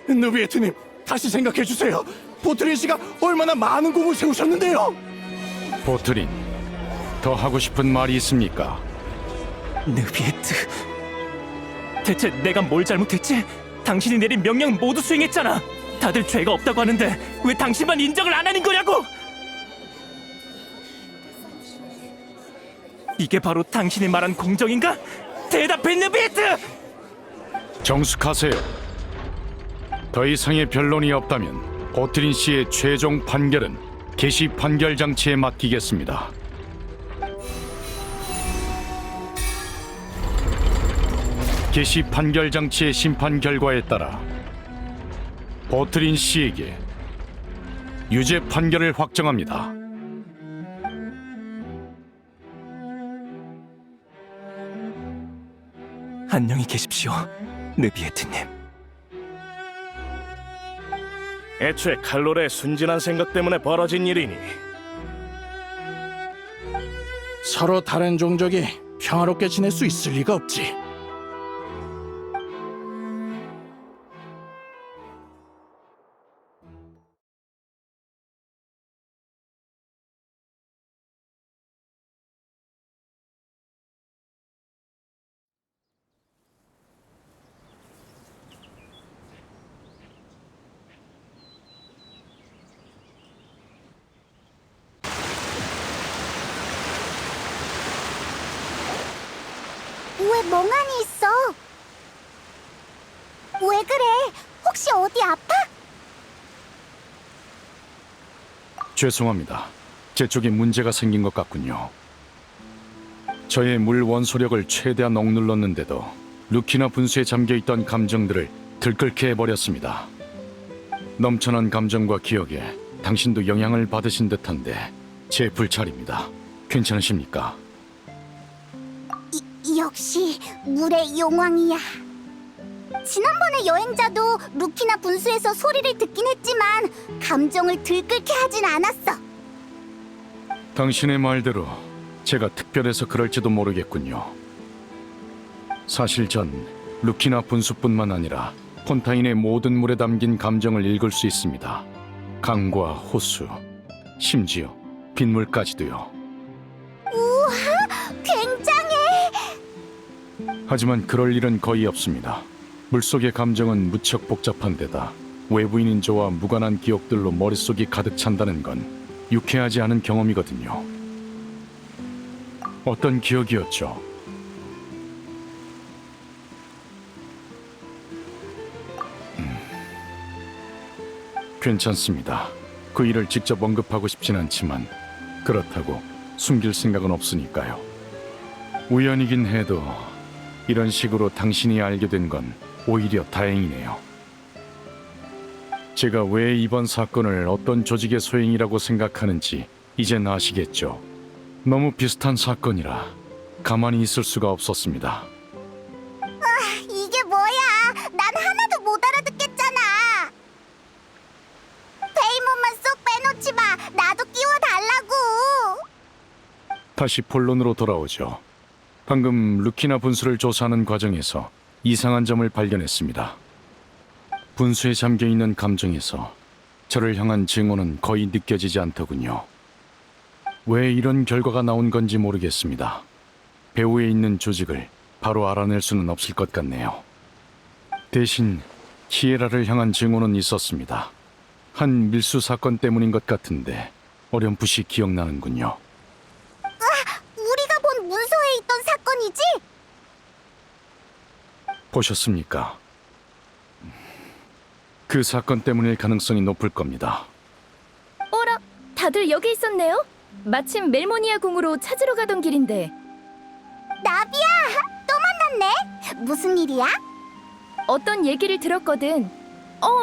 느비에트님, 다시 생각해 주세요. 보트린 씨가 얼마나 많은 공을 세우셨는데요. 보트린, 더 하고 싶은 말이 있습니까? 느비에트. 대체 내가 뭘 잘못했지? 당신이 내린 명령 모두 수행했잖아. 다들 죄가 없다고 하는데 왜 당신만 인정을 안 하는 거냐고? 이게 바로 당신이 말한 공정인가? 대답해, 느비에트! 정숙하세요. 더 이상의 변론이 없다면 보트린 씨의 최종 판결은 개시 판결 장치에 맡기겠습니다. 개시 판결 장치의 심판 결과에 따라 보트린 씨에게 유죄 판결을 확정합니다. 안녕히 계십시오, 느비에트님. 애초에 칼로레의 순진한 생각 때문에 벌어진 일이니 서로 다른 종족이 평화롭게 지낼 수 있을 리가 없지. 왜 멍하니 있어? 왜 그래? 혹시 어디 아파? 죄송합니다. 제 쪽에 문제가 생긴 것 같군요. 저의 물 원소력을 최대한 억눌렀는데도 루키나 분수에 잠겨있던 감정들을 들끓게 해버렸습니다. 넘쳐난 감정과 기억에 당신도 영향을 받으신 듯한데 제 불찰입니다. 괜찮으십니까? 역시 물의 용왕이야. 지난번에 여행자도 루키나 분수에서 소리를 듣긴 했지만 감정을 들끓게 하진 않았어. 당신의 말대로 제가 특별해서 그럴지도 모르겠군요. 사실 전 루키나 분수뿐만 아니라 폰타인의 모든 물에 담긴 감정을 읽을 수 있습니다. 강과 호수, 심지어 빗물까지도요. 우와, 굉장해! 하지만 그럴 일은 거의 없습니다. 물속의 감정은 무척 복잡한 데다 외부인인 저와 무관한 기억들로 머릿속이 가득 찬다는 건 유쾌하지 않은 경험이거든요. 어떤 기억이었죠? 괜찮습니다. 그 일을 직접 언급하고 싶진 않지만 그렇다고 숨길 생각은 없으니까요. 우연이긴 해도 이런 식으로 당신이 알게 된 건 오히려 다행이네요. 제가 왜 이번 사건을 어떤 조직의 소행이라고 생각하는지 이젠 아시겠죠? 너무 비슷한 사건이라 가만히 있을 수가 없었습니다. 이게 뭐야? 난 하나도 못 알아듣겠잖아. 페이몬만 쏙 빼놓지 마. 나도 끼워달라고. 다시 본론으로 돌아오죠. 방금 루키나 분수를 조사하는 과정에서 이상한 점을 발견했습니다. 분수에 잠겨있는 감정에서 저를 향한 증오는 거의 느껴지지 않더군요. 왜 이런 결과가 나온 건지 모르겠습니다. 배후에 있는 조직을 바로 알아낼 수는 없을 것 같네요. 대신 키에라를 향한 증오는 있었습니다. 한 밀수 사건 때문인 것 같은데 어렴풋이 기억나는군요. 우리가 본 문서에 있던 사건이지? 보셨습니까? 그 사건 때문일 가능성이 높을 겁니다. 어라, 다들 여기 있었네요? 마침 멜모니아 궁으로 찾으러 가던 길인데. 나비야, 또 만났네. 무슨 일이야? 어떤 얘기를 들었거든.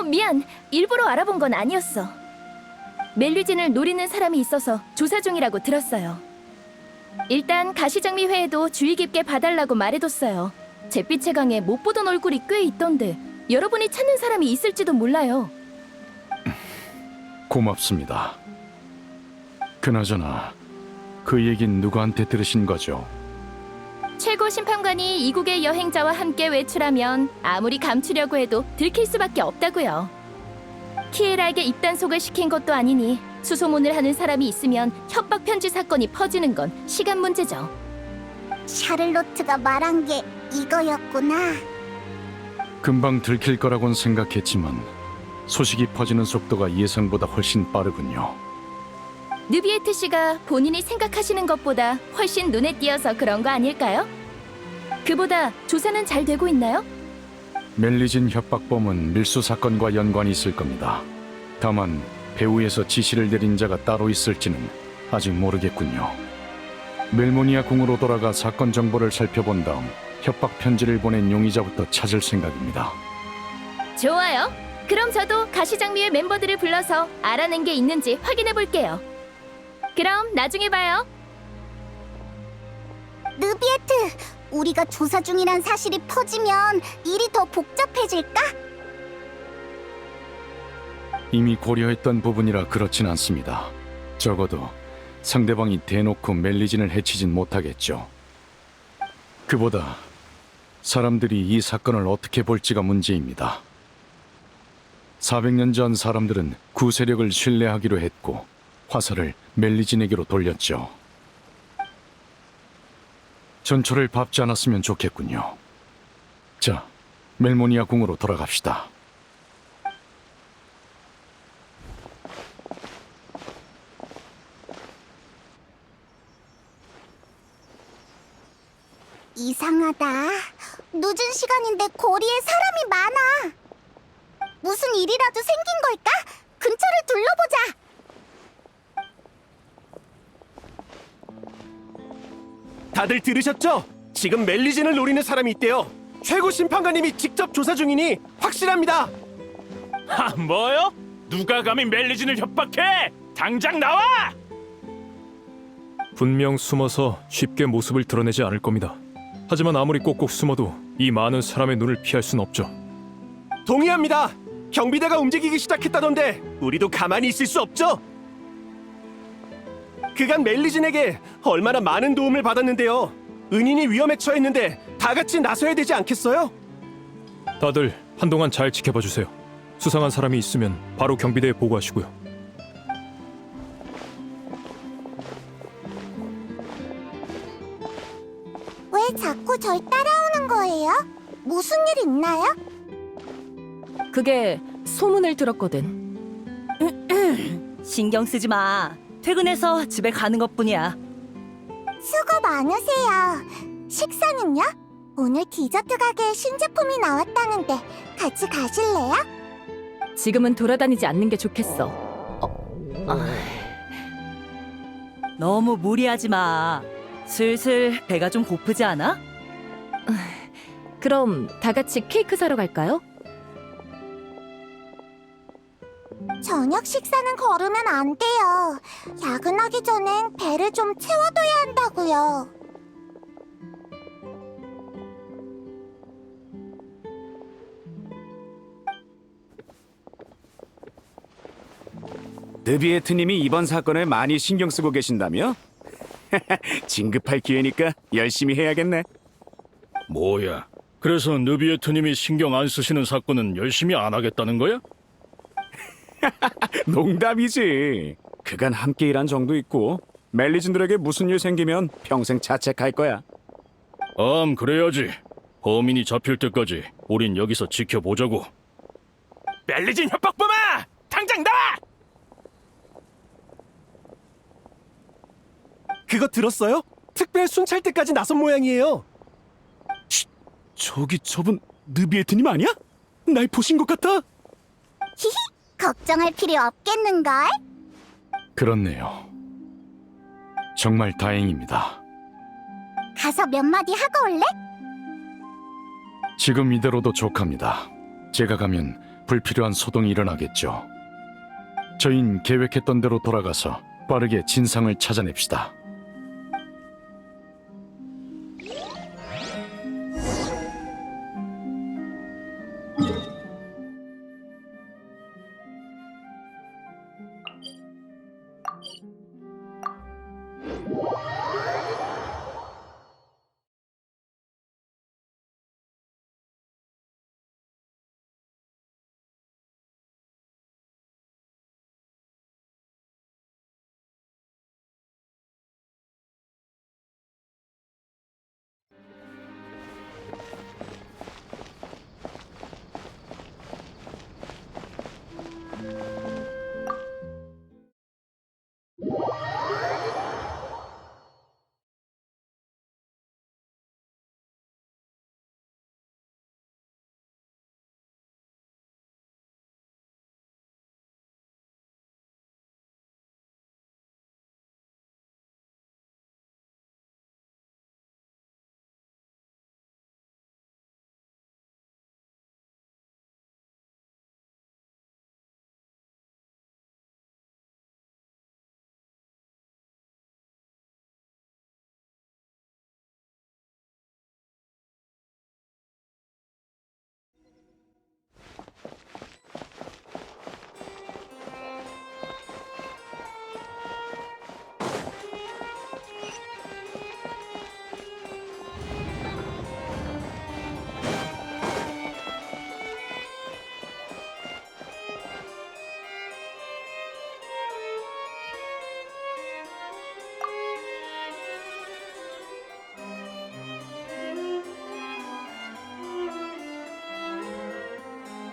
미안. 일부러 알아본 건 아니었어. 멜리진을 노리는 사람이 있어서 조사 중이라고 들었어요. 일단 가시장미 회에도 주의 깊게 봐달라고 말해뒀어요. 잿빛의 강에 못 보던 얼굴이 꽤 있던데 여러분이 찾는 사람이 있을지도 몰라요. 고맙습니다. 그나저나 그 얘긴 누구한테 들으신 거죠? 최고 심판관이 이국의 여행자와 함께 외출하면 아무리 감추려고 해도 들킬 수밖에 없다고요. 키에라에게 입단속을 시킨 것도 아니니 수소문을 하는 사람이 있으면 협박 편지 사건이 퍼지는 건 시간 문제죠. 샤를로트가 말한 게 이거였구나. 금방 들킬 거라곤 생각했지만 소식이 퍼지는 속도가 예상보다 훨씬 빠르군요. 느비에트 씨가 본인이 생각하시는 것보다 훨씬 눈에 띄어서 그런 거 아닐까요? 그보다 조사는 잘 되고 있나요? 멜리진 협박범은 밀수 사건과 연관이 있을 겁니다. 다만 배후에서 지시를 내린 자가 따로 있을지는 아직 모르겠군요. 멜모니아 궁으로 돌아가 사건 정보를 살펴본 다음 협박 편지를 보낸 용의자부터 찾을 생각입니다. 좋아요. 그럼 저도 가시장미의 멤버들을 불러서 알아낸 게 있는지 확인해 볼게요. 그럼 나중에 봐요. 느비에트, 우리가 조사 중이란 사실이 퍼지면 일이 더 복잡해질까? 이미 고려했던 부분이라 그렇진 않습니다. 적어도 상대방이 대놓고 멜리진을 해치진 못하겠죠. 그보다 사람들이 이 사건을 어떻게 볼지가 문제입니다. 400년 전 사람들은 구세력을 신뢰하기로 했고 화살을 멜리진에게로 돌렸죠. 전초를 밟지 않았으면 좋겠군요. 자, 멜모니아 궁으로 돌아갑시다. 이상하다. 늦은 시간인데 거리에 사람이 많아. 무슨 일이라도 생긴 걸까? 근처를 둘러보자. 다들 들으셨죠? 지금 멜리진을 노리는 사람이 있대요. 최고 심판관님이 직접 조사 중이니 확실합니다. 뭐요? 누가 감히 멜리진을 협박해? 당장 나와! 분명 숨어서 쉽게 모습을 드러내지 않을 겁니다. 하지만 아무리 꼭꼭 숨어도 이 많은 사람의 눈을 피할 순 없죠. 동의합니다. 경비대가 움직이기 시작했다던데 우리도 가만히 있을 수 없죠. 그간 멜리진에게 얼마나 많은 도움을 받았는데요. 은인이 위험에 처했는데 다 같이 나서야 되지 않겠어요? 다들 한동안 잘 지켜봐 주세요. 수상한 사람이 있으면 바로 경비대에 보고하시고요. 왜 자꾸 절 따라오는 거예요? 무슨 일 있나요? 그게 소문을 들었거든. 신경 쓰지 마. 퇴근해서 집에 가는 것뿐이야. 수고 많으세요. 식사는요? 오늘 디저트 가게에 신제품이 나왔다는데 같이 가실래요? 지금은 돌아다니지 않는 게 좋겠어. 너무 무리하지 마. 슬슬 배가 좀 고프지 않아? 그럼 다 같이 케이크 사러 갈까요? 저녁 식사는 거르면 안 돼요. 야근하기 전엔 배를 좀 채워둬야 한다고요. 느비에트님이 이번 사건을 많이 신경 쓰고 계신다며? 진급할 기회니까 열심히 해야겠네. 뭐야? 그래서 느비에트님이 신경 안 쓰시는 사건은 열심히 안 하겠다는 거야? 농담이지. 그간 함께 일한 정도 있고 멜리진들에게 무슨 일 생기면 평생 자책할 거야. 그래야지. 범인이 잡힐 때까지 우린 여기서 지켜보자고. 멜리진 협박범아! 당장 나와! 그거 들었어요? 특별 순찰대까지 나선 모양이에요. 저기 저분 느비에트님 아니야? 날 보신 것 같아. 히히, 걱정할 필요 없겠는걸? 그렇네요. 정말 다행입니다. 가서 몇 마디 하고 올래? 지금 이대로도 족합니다. 제가 가면 불필요한 소동이 일어나겠죠. 저흰 계획했던 대로 돌아가서 빠르게 진상을 찾아냅시다.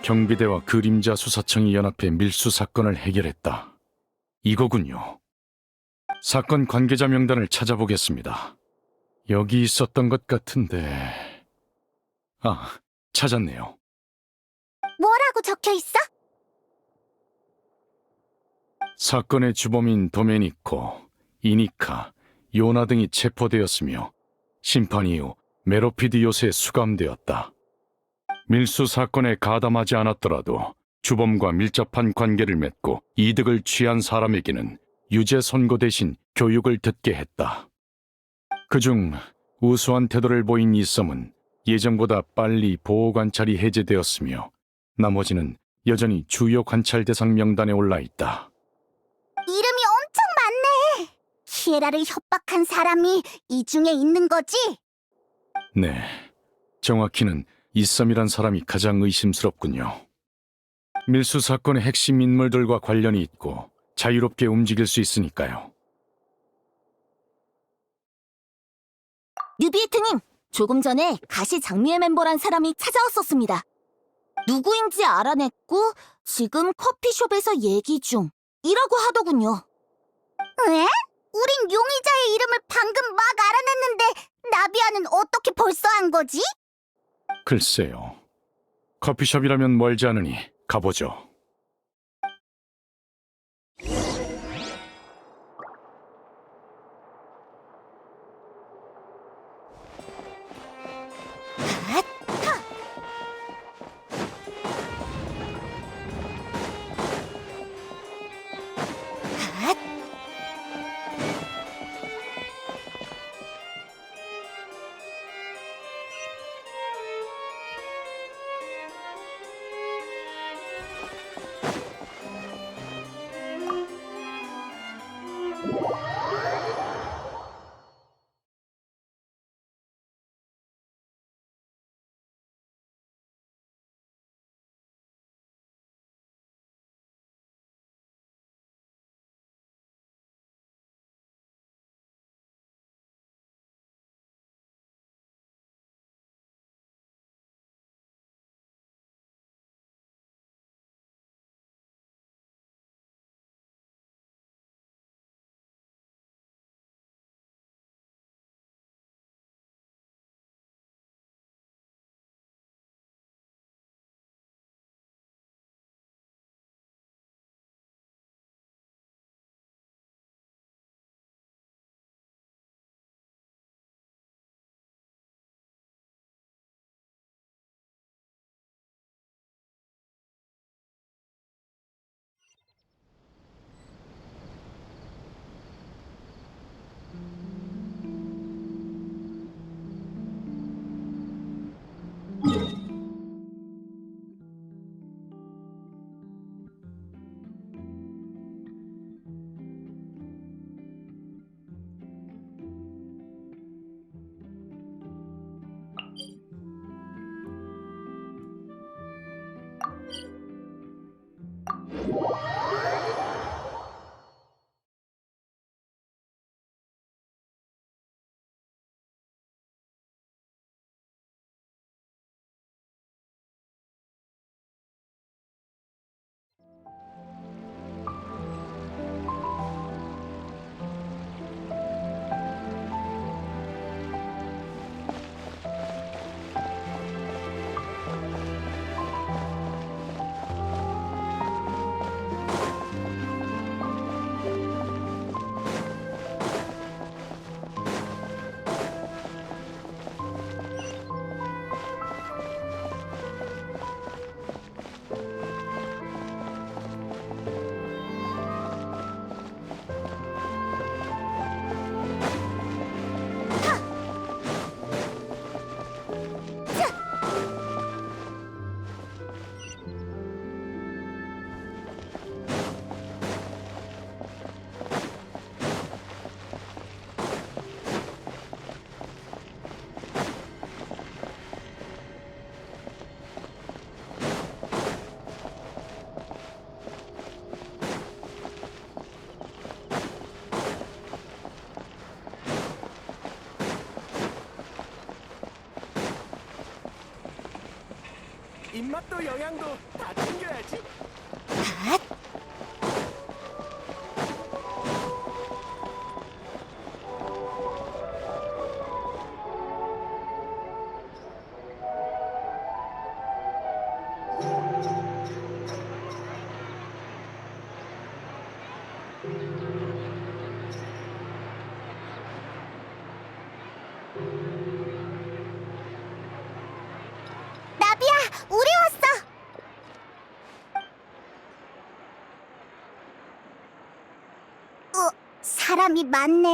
경비대와 그림자 수사청이 연합해 밀수 사건을 해결했다. 이거군요. 사건 관계자 명단을 찾아보겠습니다. 여기 있었던 것 같은데... 찾았네요. 뭐라고 적혀 있어? 사건의 주범인 도메니코, 이니카, 요나 등이 체포되었으며 심판 이후 메로피드 요새에 수감되었다. 밀수 사건에 가담하지 않았더라도 주범과 밀접한 관계를 맺고 이득을 취한 사람에게는 유죄 선고 대신 교육을 듣게 했다. 그중 우수한 태도를 보인 이썸은 예정보다 빨리 보호 관찰이 해제되었으며 나머지는 여전히 주요 관찰 대상 명단에 올라 있다. 이름이 엄청 많네. 키에라를 협박한 사람이 이 중에 있는 거지? 네, 정확히는 이썸이란 사람이 가장 의심스럽군요. 밀수 사건의 핵심 인물들과 관련이 있고 자유롭게 움직일 수 있으니까요. 뉴비에트님, 조금 전에 가시 장미의 멤버란 사람이 찾아왔었습니다. 누구인지 알아냈고 지금 커피숍에서 얘기 중이라고 하더군요. 왜? 우린 용의자의 이름을 방금 막 알아냈는데 나비아는 어떻게 벌써 한 거지? 글쎄요. 커피숍이라면 멀지 않으니 가보죠. 입맛도 영양도 다 챙겨야지. 나비야, 우리 왔어. 사람이 많네.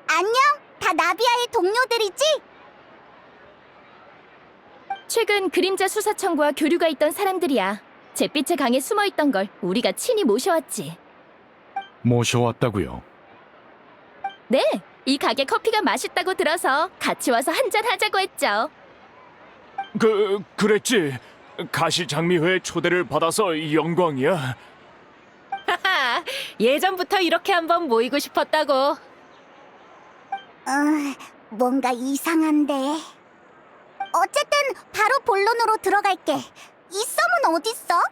안녕, 다 나비아의 동료들이지? 최근 그림자 수사청과 교류가 있던 사람들이야. 잿빛의 강에 숨어있던 걸 우리가 친히 모셔왔지. 모셔왔다고요? 네, 이 가게 커피가 맛있다고 들어서 같이 와서 한잔 하자고 했죠. 그랬지. 가시장미회 초대를 받아서 영광이야. 하하, 예전부터 이렇게 한번 모이고 싶었다고. 뭔가 이상한데. 어쨌든 바로 본론으로 들어갈게. 이 썸은 어딨어?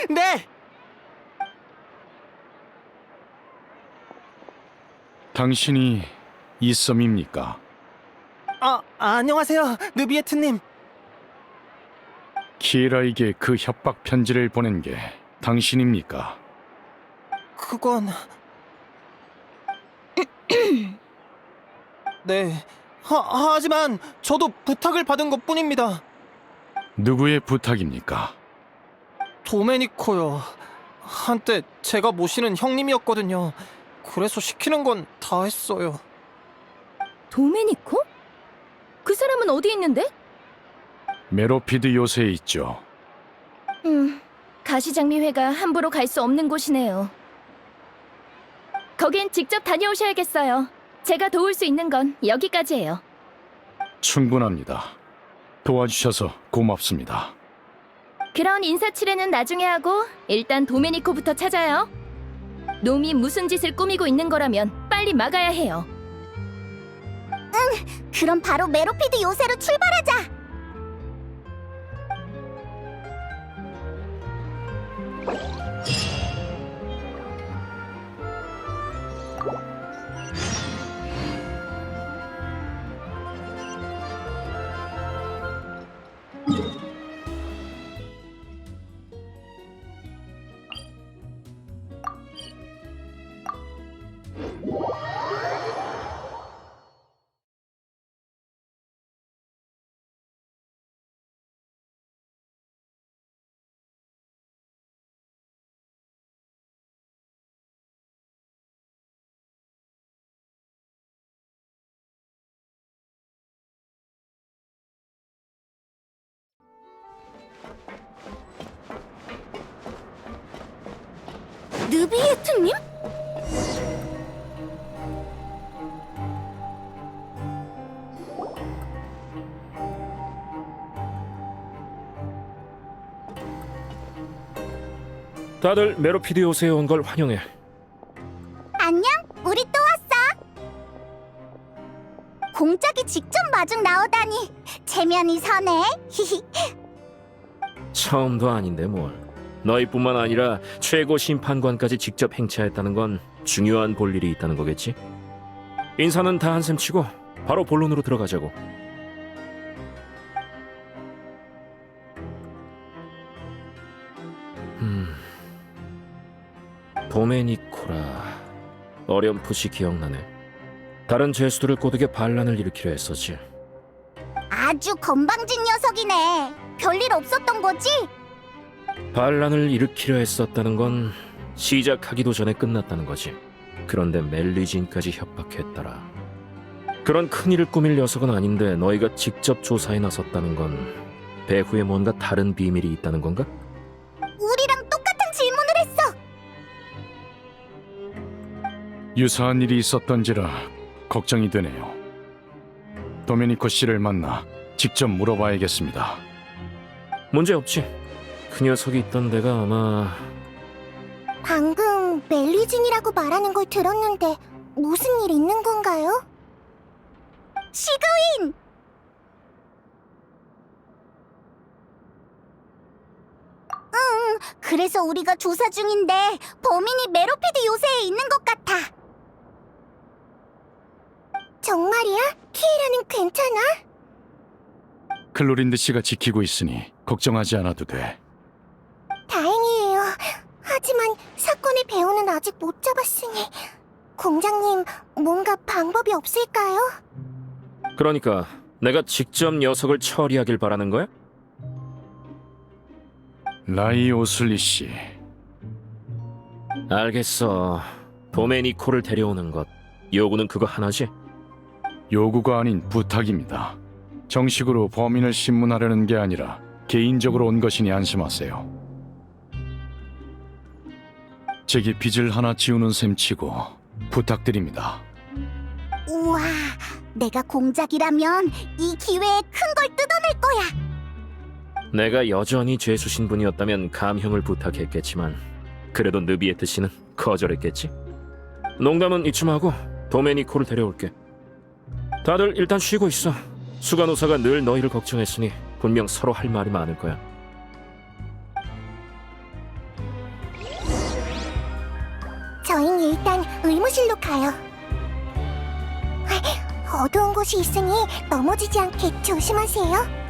네. 당신이 이썸입니까? 안녕하세요, 느비에트님. 키에라에게 그 협박 편지를 보낸 게 당신입니까? 그건... 네, 하지만 저도 부탁을 받은 것뿐입니다. 누구의 부탁입니까? 도메니코요. 한때 제가 모시는 형님이었거든요. 그래서 시키는 건 다 했어요. 도메니코? 그 사람은 어디 있는데? 메로피드 요새에 있죠. 가시장미회가 함부로 갈 수 없는 곳이네요. 거긴 직접 다녀오셔야겠어요. 제가 도울 수 있는 건 여기까지예요. 충분합니다. 도와주셔서 고맙습니다. 그런 인사치레는 나중에 하고 일단 도메니코부터 찾아요. 놈이 무슨 짓을 꾸미고 있는 거라면 빨리 막아야 해요. 그럼 바로 메로피드 요새로 출발하자. 느비에트님? 다들 메로피드 요새에 온 걸 환영해. 안녕, 우리 또 왔어. 공작이 직접 마중 나오다니 체면이 서네. 히히. 처음도 아닌데 뭘. 너희뿐만 아니라 최고 심판관까지 직접 행차했다는 건 중요한 볼일이 있다는 거겠지? 인사는 다 한셈 치고 바로 본론으로 들어가자고. 도메니코라. 어렴풋이 기억나네. 다른 죄수들을 꼬드겨 반란을 일으키려 했었지. 아주 건방진 녀석이네. 별일 없었던 거지? 반란을 일으키려 했었다는 건 시작하기도 전에 끝났다는 거지. 그런데 멜리진까지 협박했더라. 그런 큰일을 꾸밀 녀석은 아닌데 너희가 직접 조사에 나섰다는 건 배후에 뭔가 다른 비밀이 있다는 건가? 우리랑 똑같은 질문을 했어. 유사한 일이 있었던지라 걱정이 되네요. 도메니코 씨를 만나 직접 물어봐야겠습니다. 문제없지. 그 녀석이 있던 데가 아마... 방금 멜리진이라고 말하는 걸 들었는데 무슨 일 있는 건가요? 시그윈! 그래서 우리가 조사 중인데 범인이 메로피드 요새에 있는 것 같아. 정말이야? 키에라는 괜찮아? 클로린드 씨가 지키고 있으니 걱정하지 않아도 돼. 다행이에요. 하지만 사건의 배우는 아직 못 잡았으니 공장님 뭔가 방법이 없을까요? 그러니까 내가 직접 녀석을 처리하길 바라는 거야? 라이 오슬리 씨. 알겠어. 도메니코를 데려오는 것. 요구는 그거 하나지? 요구가 아닌 부탁입니다. 정식으로 범인을 신문하려는 게 아니라 개인적으로 온 것이니 안심하세요. 제게 빚을 하나 지우는 셈치고 부탁드립니다. 우와, 내가 공작이라면 이 기회에 큰 걸 뜯어낼 거야. 내가 여전히 죄수 신분이었다면 감형을 부탁했겠지만 그래도 느비에트 씨는 거절했겠지? 농담은 이쯤 하고 도메니코를 데려올게. 다들 일단 쉬고 있어. 수간호사가 늘 너희를 걱정했으니 분명 서로 할 말이 많을 거야. 저희는 일단 의무실로 가요. 어두운 곳이 있으니 넘어지지 않게 조심하세요.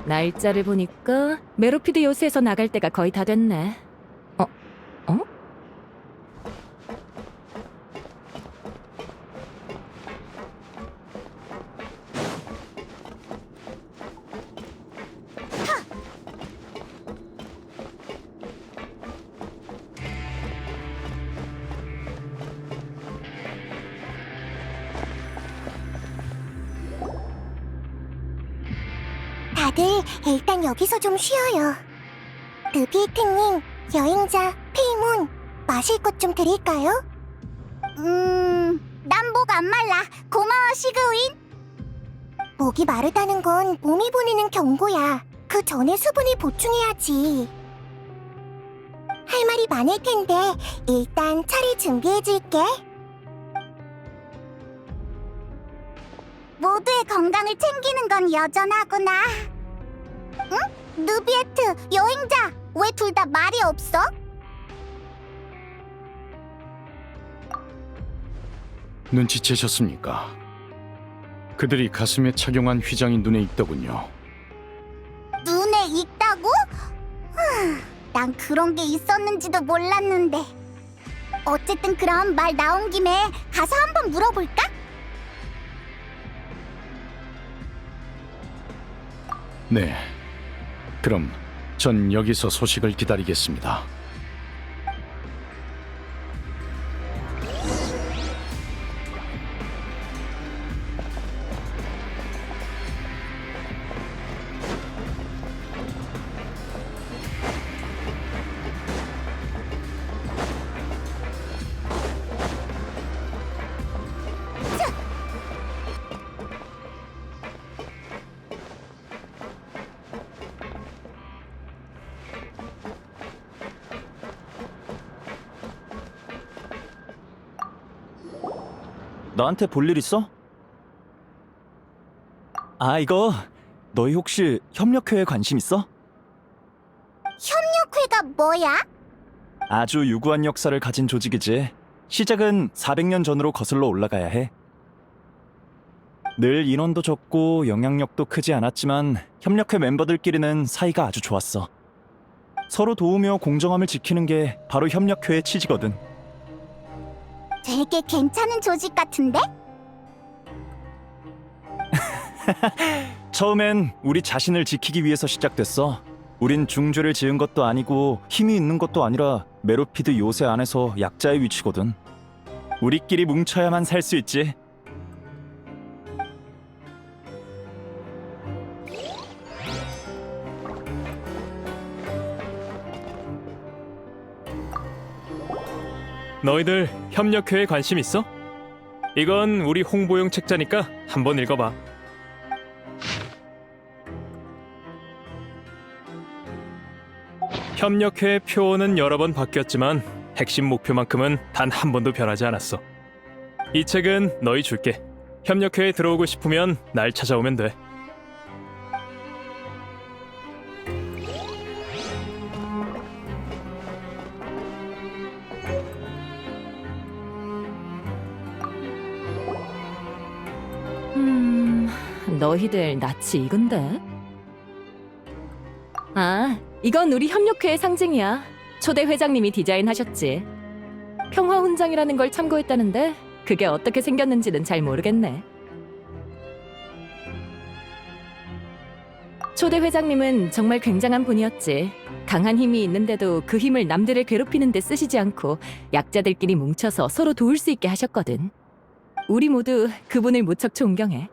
날짜를 보니까 메로피드 요새에서 나갈 때가 거의 다 됐네. 어? 다들 일단 여기서 좀 쉬어요. 르비에트님, 여행자, 페이몬, 마실 것 좀 드릴까요? 난 목 안 말라. 고마워, 시그윈. 목이 마르다는 건 몸이 보내는 경고야. 그 전에 수분을 보충해야지. 할 말이 많을 텐데 일단 차를 준비해줄게. 모두의 건강을 챙기는 건 여전하구나. 응? 누비에트, 여행자, 왜 둘 다 말이 없어? 눈치채셨습니까? 그들이 가슴에 착용한 휘장이 눈에 익더군요. 눈에 익다고? 난 그런 게 있었는지도 몰랐는데. 어쨌든 그럼 말 나온 김에 가서 한번 물어볼까? 네. 그럼 전 여기서 소식을 기다리겠습니다. 나한테 볼 일 있어? 이거 너희 혹시 협력회에 관심 있어? 협력회가 뭐야? 아주 유구한 역사를 가진 조직이지. 시작은 400년 전으로 거슬러 올라가야 해. 늘 인원도 적고 영향력도 크지 않았지만 협력회 멤버들끼리는 사이가 아주 좋았어. 서로 도우며 공정함을 지키는 게 바로 협력회의 취지거든. 되게 괜찮은 조직 같은데? 처음엔 우리 자신을 지키기 위해서 시작됐어. 우린 중죄를 지은 것도 아니고 힘이 있는 것도 아니라 메로피드 요새 안에서 약자의 위치거든. 우리끼리 뭉쳐야만 살 수 있지. 너희들 협력회에 관심 있어? 이건 우리 홍보용 책자니까 한번 읽어봐. 협력회의 표어는 여러 번 바뀌었지만 핵심 목표만큼은 단 한 번도 변하지 않았어. 이 책은 너희 줄게. 협력회에 들어오고 싶으면 날 찾아오면 돼. 너희들 낯이 익은데? 아, 이건 우리 협력회의 상징이야. 초대 회장님이 디자인하셨지. 평화훈장이라는 걸 참고했다는데 그게 어떻게 생겼는지는 잘 모르겠네. 초대 회장님은 정말 굉장한 분이었지. 강한 힘이 있는데도 그 힘을 남들을 괴롭히는 데 쓰시지 않고 약자들끼리 뭉쳐서 서로 도울 수 있게 하셨거든. 우리 모두 그분을 무척 존경해.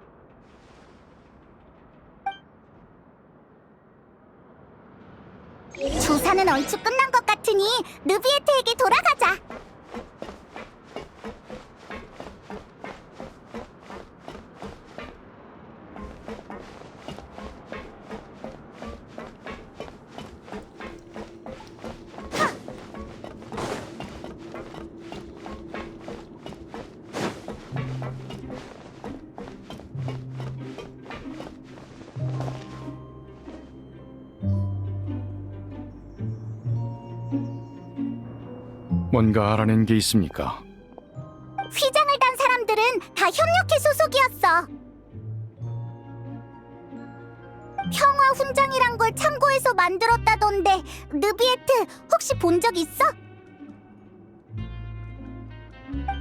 조사는 얼추 끝난 것 같으니 느비에트에게 돌아가자. 뭔가 알아낸 게 있습니까? 휘장을 단 사람들은 다 협력회 소속이었어. 평화 훈장이란 걸 참고해서 만들었다던데 느비에트 혹시 본 적 있어?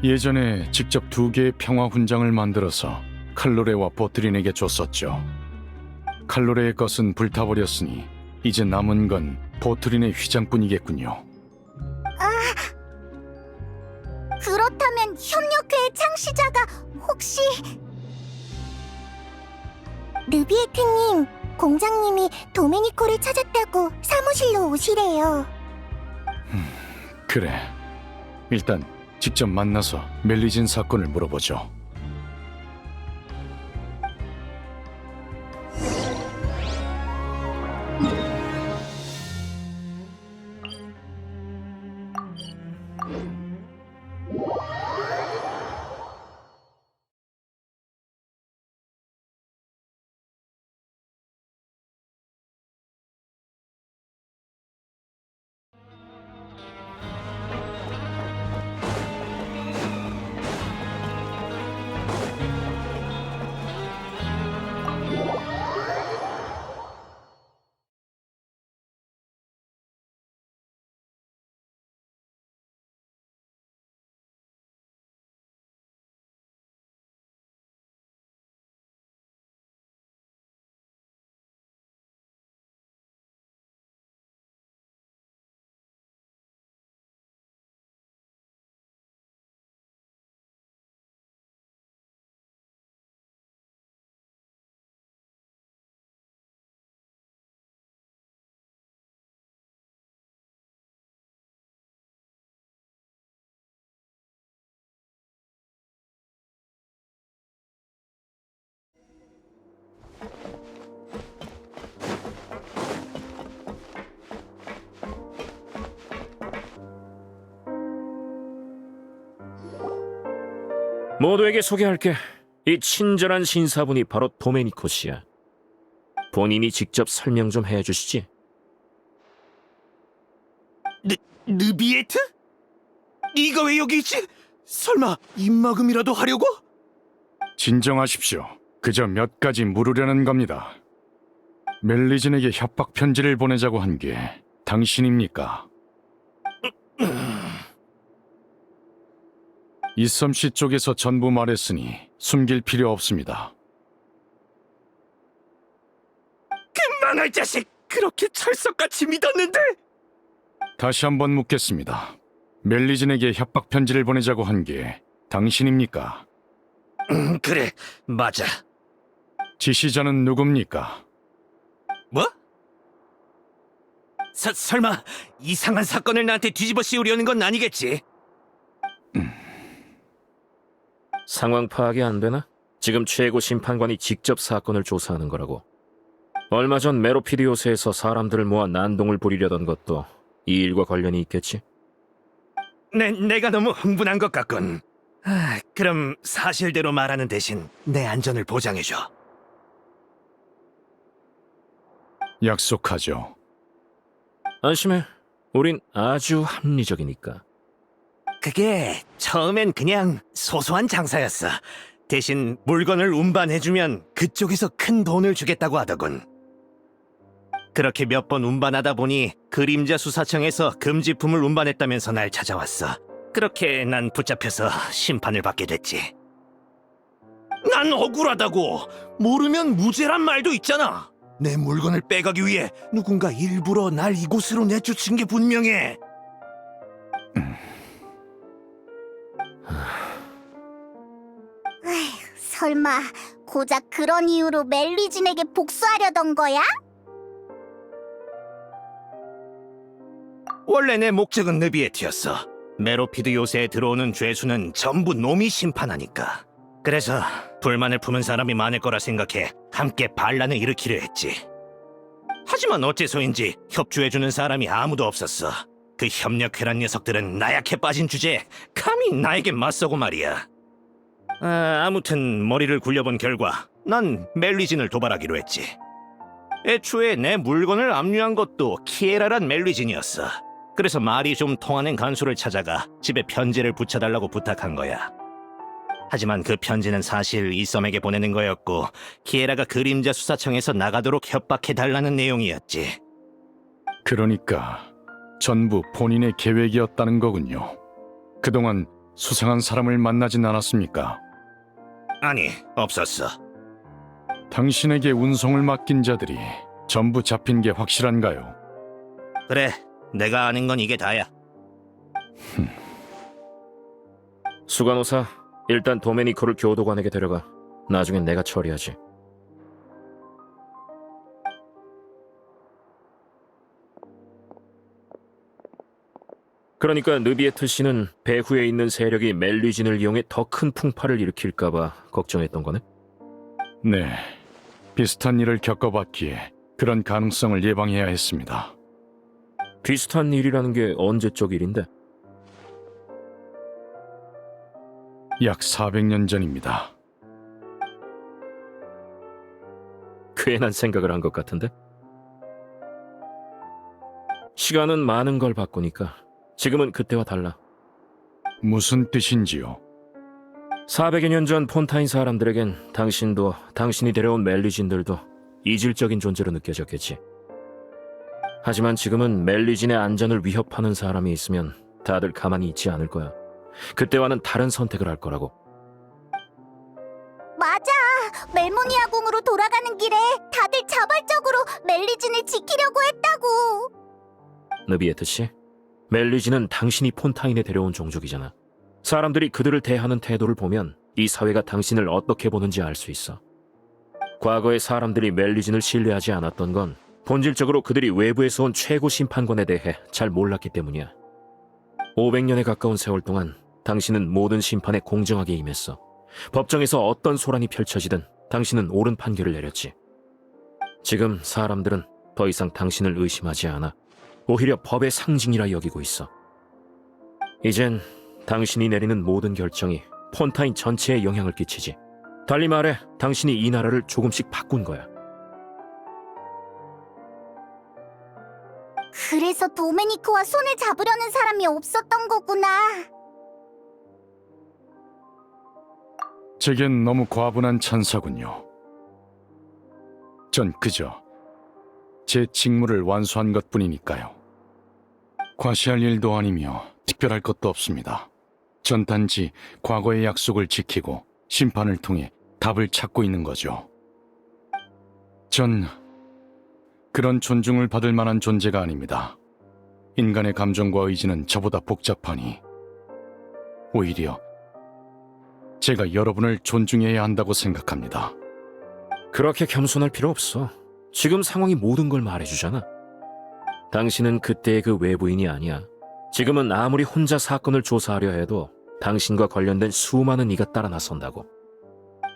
예전에 직접 2개의 평화 훈장을 만들어서 칼로레와 보트린에게 줬었죠. 칼로레의 것은 불타버렸으니 이제 남은 건 보트린의 휘장뿐이겠군요. 그렇다면 협력회의 창시자가 혹시... 느비에트님, 공장님이 도메니코를 찾았다고 사무실로 오시래요. 그래. 일단 직접 만나서 멜리진 사건을 물어보죠. 모두에게 소개할게. 이 친절한 신사분이 바로 도메니코 씨야. 본인이 직접 설명 좀 해주시지. 느비에트? 네가 왜 여기 있지? 설마 입막음이라도 하려고? 진정하십시오. 그저 몇 가지 물으려는 겁니다. 멜리진에게 협박 편지를 보내자고 한 게 당신입니까? 이섬씨 쪽에서 전부 말했으니 숨길 필요 없습니다. 그 망할 자식! 그렇게 철석같이 믿었는데! 다시 한번 묻겠습니다. 멜리진에게 협박 편지를 보내자고 한 게 당신입니까? 그래, 맞아. 지시자는 누굽니까? 뭐? 설마 이상한 사건을 나한테 뒤집어 씌우려는 건 아니겠지? 상황 파악이 안 되나? 지금 최고 심판관이 직접 사건을 조사하는 거라고. 얼마 전 메로피디오스에서 사람들을 모아 난동을 부리려던 것도 이 일과 관련이 있겠지? 내가 너무 흥분한 것 같군. 그럼 사실대로 말하는 대신 내 안전을 보장해줘. 약속하죠. 안심해. 우린 아주 합리적이니까. 그게 처음엔 그냥 소소한 장사였어. 대신 물건을 운반해주면 그쪽에서 큰 돈을 주겠다고 하더군. 그렇게 몇 번 운반하다 보니 그림자 수사청에서 금지품을 운반했다면서 날 찾아왔어. 그렇게 난 붙잡혀서 심판을 받게 됐지. 난 억울하다고. 모르면 무죄란 말도 있잖아. 내 물건을 빼가기 위해 누군가 일부러 날 이곳으로 내쫓은 게 분명해. 설마 고작 그런 이유로 멜리진에게 복수하려던 거야? 원래 내 목적은 느비에트였어. 메로피드 요새에 들어오는 죄수는 전부 놈이 심판하니까. 그래서 불만을 품은 사람이 많을 거라 생각해 함께 반란을 일으키려 했지. 하지만 어째서인지 협조해주는 사람이 아무도 없었어. 그 협력회란 녀석들은 나약해 빠진 주제에 감히 나에게 맞서고 말이야. 아무튼 머리를 굴려본 결과 난 멜리진을 도발하기로 했지. 애초에 내 물건을 압류한 것도 키에라란 멜리진이었어. 그래서 말이 좀 통하는 간수를 찾아가 집에 편지를 붙여달라고 부탁한 거야. 하지만 그 편지는 사실 이썸에게 보내는 거였고 키에라가 그림자 수사청에서 나가도록 협박해달라는 내용이었지. 그러니까 전부 본인의 계획이었다는 거군요. 그동안 수상한 사람을 만나진 않았습니까? 아니, 없었어. 당신에게 운송을 맡긴 자들이 전부 잡힌 게 확실한가요? 그래, 내가 아는 건 이게 다야. 수간호사, 일단 도메니코를 교도관에게 데려가. 나중엔 내가 처리하지. 그러니까 느비에트 씨는 배후에 있는 세력이 멜리진을 이용해 더 큰 풍파를 일으킬까봐 걱정했던 거네? 네, 비슷한 일을 겪어봤기에 그런 가능성을 예방해야 했습니다. 비슷한 일이라는 게 언제적 일인데? 약 400년 전입니다. 괜한 생각을 한 것 같은데? 시간은 많은 걸 바꾸니까 지금은 그때와 달라. 무슨 뜻인지요? 400여 년 전 폰타인 사람들에겐 당신도 당신이 데려온 멜리진들도 이질적인 존재로 느껴졌겠지. 하지만 지금은 멜리진의 안전을 위협하는 사람이 있으면 다들 가만히 있지 않을 거야. 그때와는 다른 선택을 할 거라고. 맞아. 멜모니아 궁으로 돌아가는 길에 다들 자발적으로 멜리진을 지키려고 했다고. 느비에트 씨, 멜리진은 당신이 폰타인에 데려온 종족이잖아. 사람들이 그들을 대하는 태도를 보면 이 사회가 당신을 어떻게 보는지 알 수 있어. 과거에 사람들이 멜리진을 신뢰하지 않았던 건 본질적으로 그들이 외부에서 온 최고 심판관에 대해 잘 몰랐기 때문이야. 500년에 가까운 세월 동안 당신은 모든 심판에 공정하게 임했어. 법정에서 어떤 소란이 펼쳐지든 당신은 옳은 판결을 내렸지. 지금 사람들은 더 이상 당신을 의심하지 않아. 오히려 법의 상징이라 여기고 있어. 이젠 당신이 내리는 모든 결정이 폰타인 전체에 영향을 끼치지. 달리 말해 당신이 이 나라를 조금씩 바꾼 거야. 그래서 도메니코와 손을 잡으려는 사람이 없었던 거구나. 제겐 너무 과분한 찬사군요. 전 그저 제 직무를 완수한 것뿐이니까요. 과시할 일도 아니며 특별할 것도 없습니다. 전 단지 과거의 약속을 지키고 심판을 통해 답을 찾고 있는 거죠. 전 그런 존중을 받을 만한 존재가 아닙니다. 인간의 감정과 의지는 저보다 복잡하니 오히려 제가 여러분을 존중해야 한다고 생각합니다. 그렇게 겸손할 필요 없어. 지금 상황이 모든 걸 말해주잖아. 당신은 그때의 그 외부인이 아니야. 지금은 아무리 혼자 사건을 조사하려 해도 당신과 관련된 수많은 이가 따라 나선다고.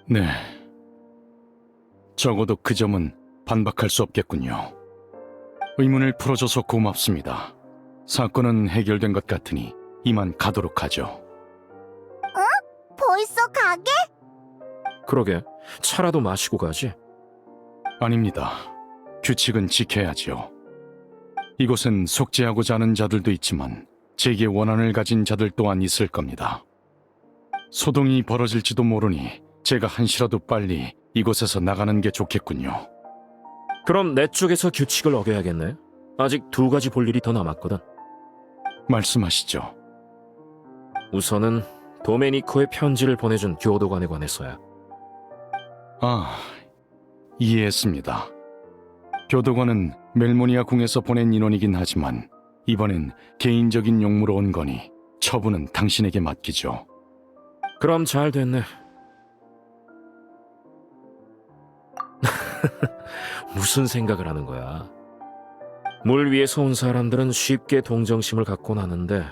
네. 적어도 그 점은 반박할 수 없겠군요. 의문을 풀어줘서 고맙습니다. 사건은 해결된 것 같으니 이만 가도록 하죠. 벌써 가게? 그러게, 차라도 마시고 가지. 아닙니다. 규칙은 지켜야지요. 이곳엔 속죄하고자 하는 자들도 있지만 제게 원한을 가진 자들 또한 있을 겁니다. 소동이 벌어질지도 모르니 제가 한시라도 빨리 이곳에서 나가는 게 좋겠군요. 그럼 내 쪽에서 규칙을 어겨야겠네. 아직 2가지 볼 일이 더 남았거든. 말씀하시죠. 우선은 도메니코의 편지를 보내준 교도관에 관해서야. 아, 이해했습니다. 교도관은 멜모니아 궁에서 보낸 인원이긴 하지만 이번엔 개인적인 용무로 온 거니 처분은 당신에게 맡기죠. 그럼 잘 됐네. 무슨 생각을 하는 거야? 물 위에서 온 사람들은 쉽게 동정심을 갖곤 하는데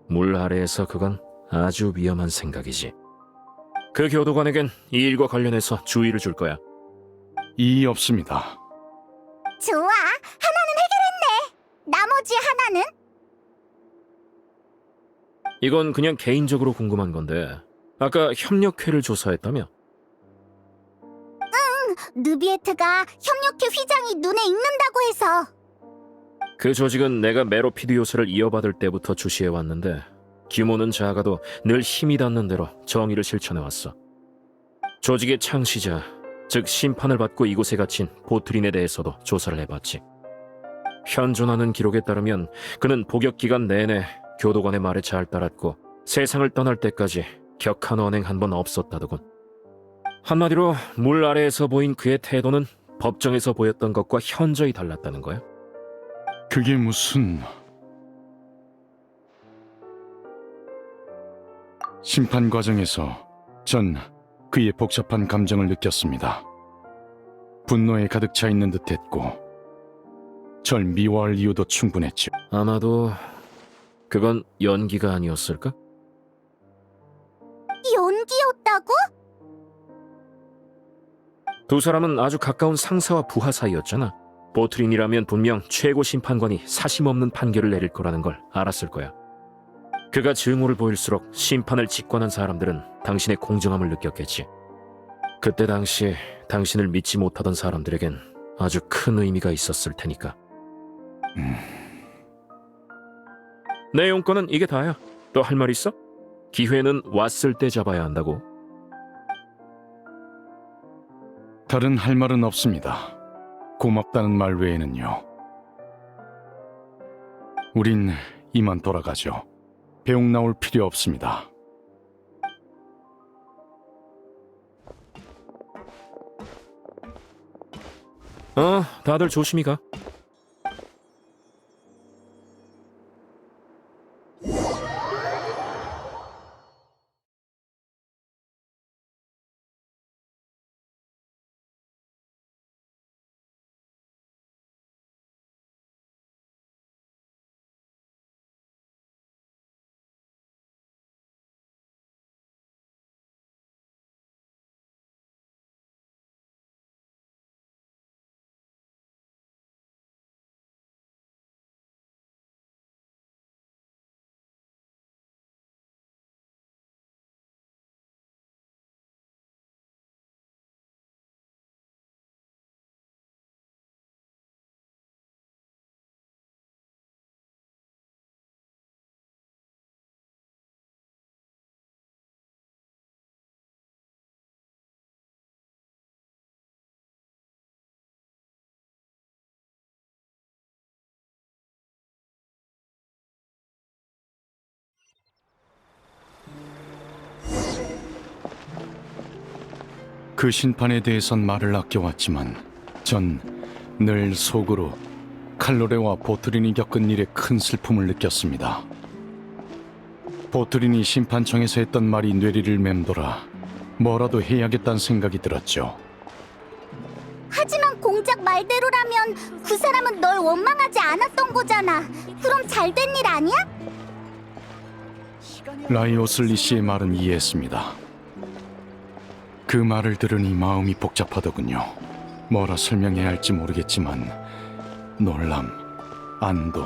물 아래에서 그건 아주 위험한 생각이지. 그 교도관에겐 이 일과 관련해서 주의를 줄 거야. 이의 없습니다. 좋아, 하나는 해결했네. 나머지 하나는? 이건 그냥 개인적으로 궁금한 건데 아까 협력회를 조사했다며? 느비에트가 협력회 휘장이 눈에 익는다고 해서. 그 조직은 내가 메로피드 요새를 이어받을 때부터 주시해왔는데 규모는 작아도 늘 힘이 닿는 대로 정의를 실천해왔어. 조직의 창시자, 즉 심판을 받고 이곳에 갇힌 보트린에 대해서도 조사를 해봤지. 현존하는 기록에 따르면 그는 복역 기간 내내 교도관의 말에 잘 따랐고 세상을 떠날 때까지 격한 언행 한 번 없었다더군. 한마디로 물 아래에서 보인 그의 태도는 법정에서 보였던 것과 현저히 달랐다는 거야. 그게 무슨... 심판 과정에서 전 그의 복잡한 감정을 느꼈습니다. 분노에 가득 차 있는 듯했고 절 미워할 이유도 충분했죠. 아마도 그건 연기가 아니었을까? 연기였다고? 두 사람은 아주 가까운 상사와 부하 사이였잖아. 보트린이라면 분명 최고 심판관이 사심없는 판결을 내릴 거라는 걸 알았을 거야. 그가 증오를 보일수록 심판을 직관한 사람들은 당신의 공정함을 느꼈겠지. 그때 당시 당신을 믿지 못하던 사람들에겐 아주 큰 의미가 있었을 테니까. 내 용건은 이게 다야. 또 할 말 있어? 기회는 왔을 때 잡아야 한다고. 다른 할 말은 없습니다. 고맙다는 말 외에는요. 우린 이만 돌아가죠. 배웅 나올 필요 없습니다. 다들 조심히 가. 그 심판에 대해선 말을 아껴왔지만 전 늘 속으로 칼로레와 보트린이 겪은 일에 큰 슬픔을 느꼈습니다. 보트린이 심판청에서 했던 말이 뇌리를 맴돌아 뭐라도 해야겠다는 생각이 들었죠. 하지만 공작 말대로라면 그 사람은 널 원망하지 않았던 거잖아. 그럼 잘된 일 아니야? 라이오슬리 씨의 말은 이해했습니다. 그 말을 들으니 마음이 복잡하더군요. 뭐라 설명해야 할지 모르겠지만 놀람, 안도,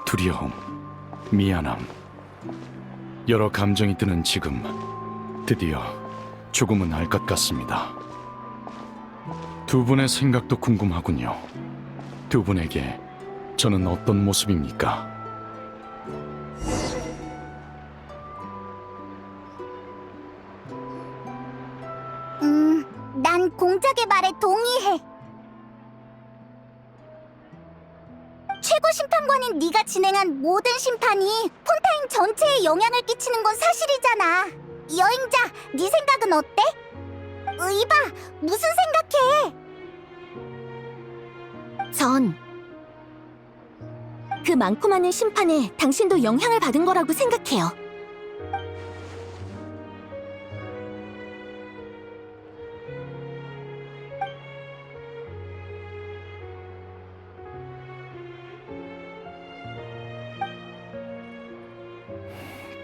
두려움, 미안함 여러 감정이 드는 지금 드디어 조금은 알 것 같습니다. 두 분의 생각도 궁금하군요. 두 분에게 저는 어떤 모습입니까? 난 공작의 말에 동의해. 최고 심판관인 네가 진행한 모든 심판이 폰타인 전체에 영향을 끼치는 건 사실이잖아. 여행자, 네 생각은 어때? 이봐, 무슨 생각해? 전 그 많고 많은 심판에 당신도 영향을 받은 거라고 생각해요.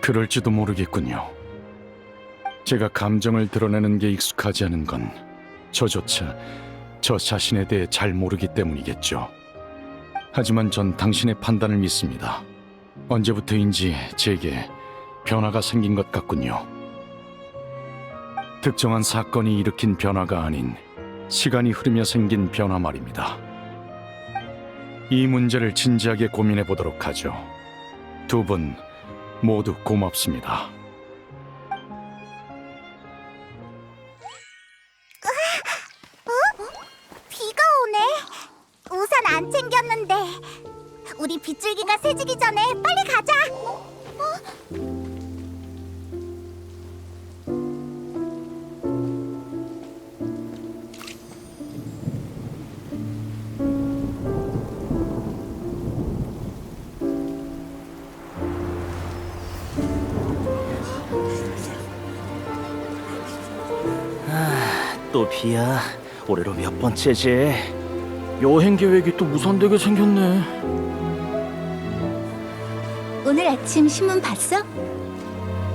그럴지도 모르겠군요. 제가 감정을 드러내는 게 익숙하지 않은 건 저조차 저 자신에 대해 잘 모르기 때문이겠죠. 하지만 전 당신의 판단을 믿습니다. 언제부터인지 제게 변화가 생긴 것 같군요. 특정한 사건이 일으킨 변화가 아닌 시간이 흐르며 생긴 변화 말입니다. 이 문제를 진지하게 고민해 보도록 하죠. 두 분 모두 고맙습니다. 비가 오네. 우산 안 챙겼는데. 우리 빗줄기가 새지기 전에 빨리 가자. 또 비야. 올해로 몇 번째지? 여행 계획이 또 무산되게 생겼네. 오늘 아침 신문 봤어?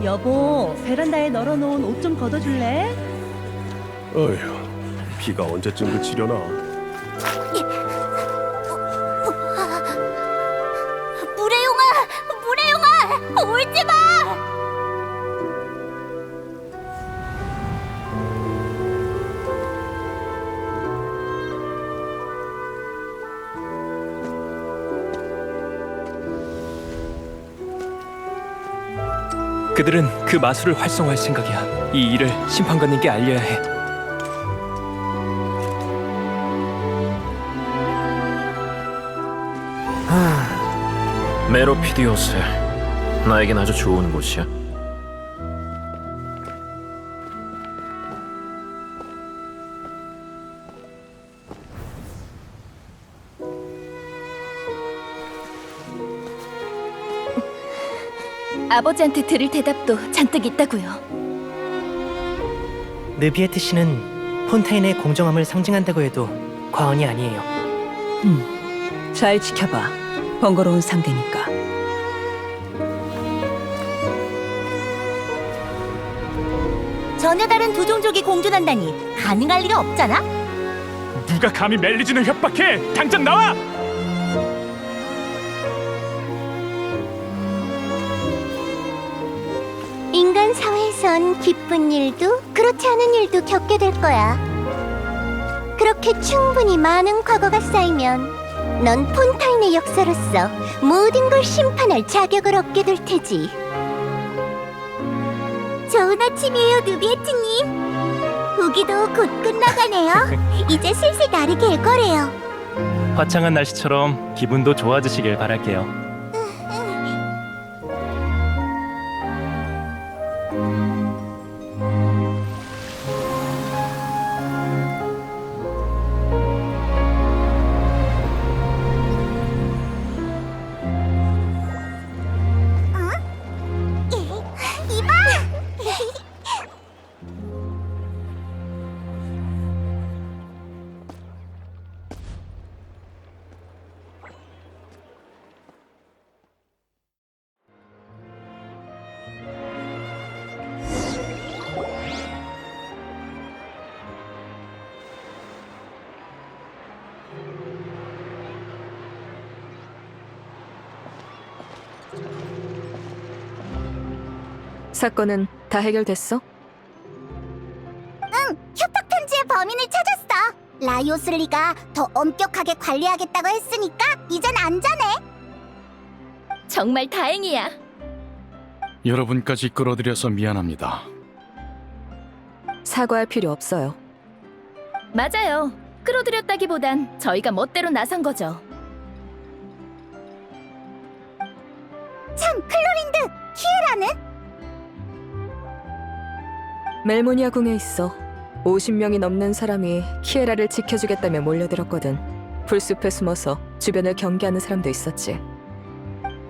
여보, 베란다에 널어놓은 옷 좀 걷어줄래? 어휴, 비가 언제쯤 그치려나. 물의용아, 울지 마. 그들은 그 마술을 활성화할 생각이야. 이 일을 심판관님께 알려야 해. 메로피드 요새, 나에겐 아주 좋은 곳이야. 아버지한테 들을 대답도 잔뜩 있다고요. 느비에트 씨는 폰타인의 공정함을 상징한다고 해도 과언이 아니에요. 잘 지켜봐. 번거로운 상대니까. 전혀 다른 두 종족이 공존한다니 가능할 리가 없잖아. 누가 감히 멜리진을 협박해? 당장 나와! 인간 사회에선 기쁜 일도 그렇지 않은 일도 겪게 될 거야. 그렇게 충분히 많은 과거가 쌓이면 넌 폰타인의 역사로서 모든 걸 심판할 자격을 얻게 될 테지. 좋은 아침이에요, 누비에트님. 우기도 곧 끝나가네요. 이제 슬슬 날이 갤 거래요. 화창한 날씨처럼 기분도 좋아지시길 바랄게요. 사건은 다 해결됐어? 응, 협박 편지의 범인을 찾았어. 라이오슬리가 더 엄격하게 관리하겠다고 했으니까 이젠 안전해. 정말 다행이야. 여러분까지 끌어들여서 미안합니다. 사과할 필요 없어요. 맞아요. 끌어들였다기보단 저희가 멋대로 나선 거죠. 참, 클로린드! 키에라는? 멜모니아 궁에 있어. 50명이 넘는 사람이 키에라를 지켜주겠다며 몰려들었거든. 풀숲에 숨어서 주변을 경계하는 사람도 있었지.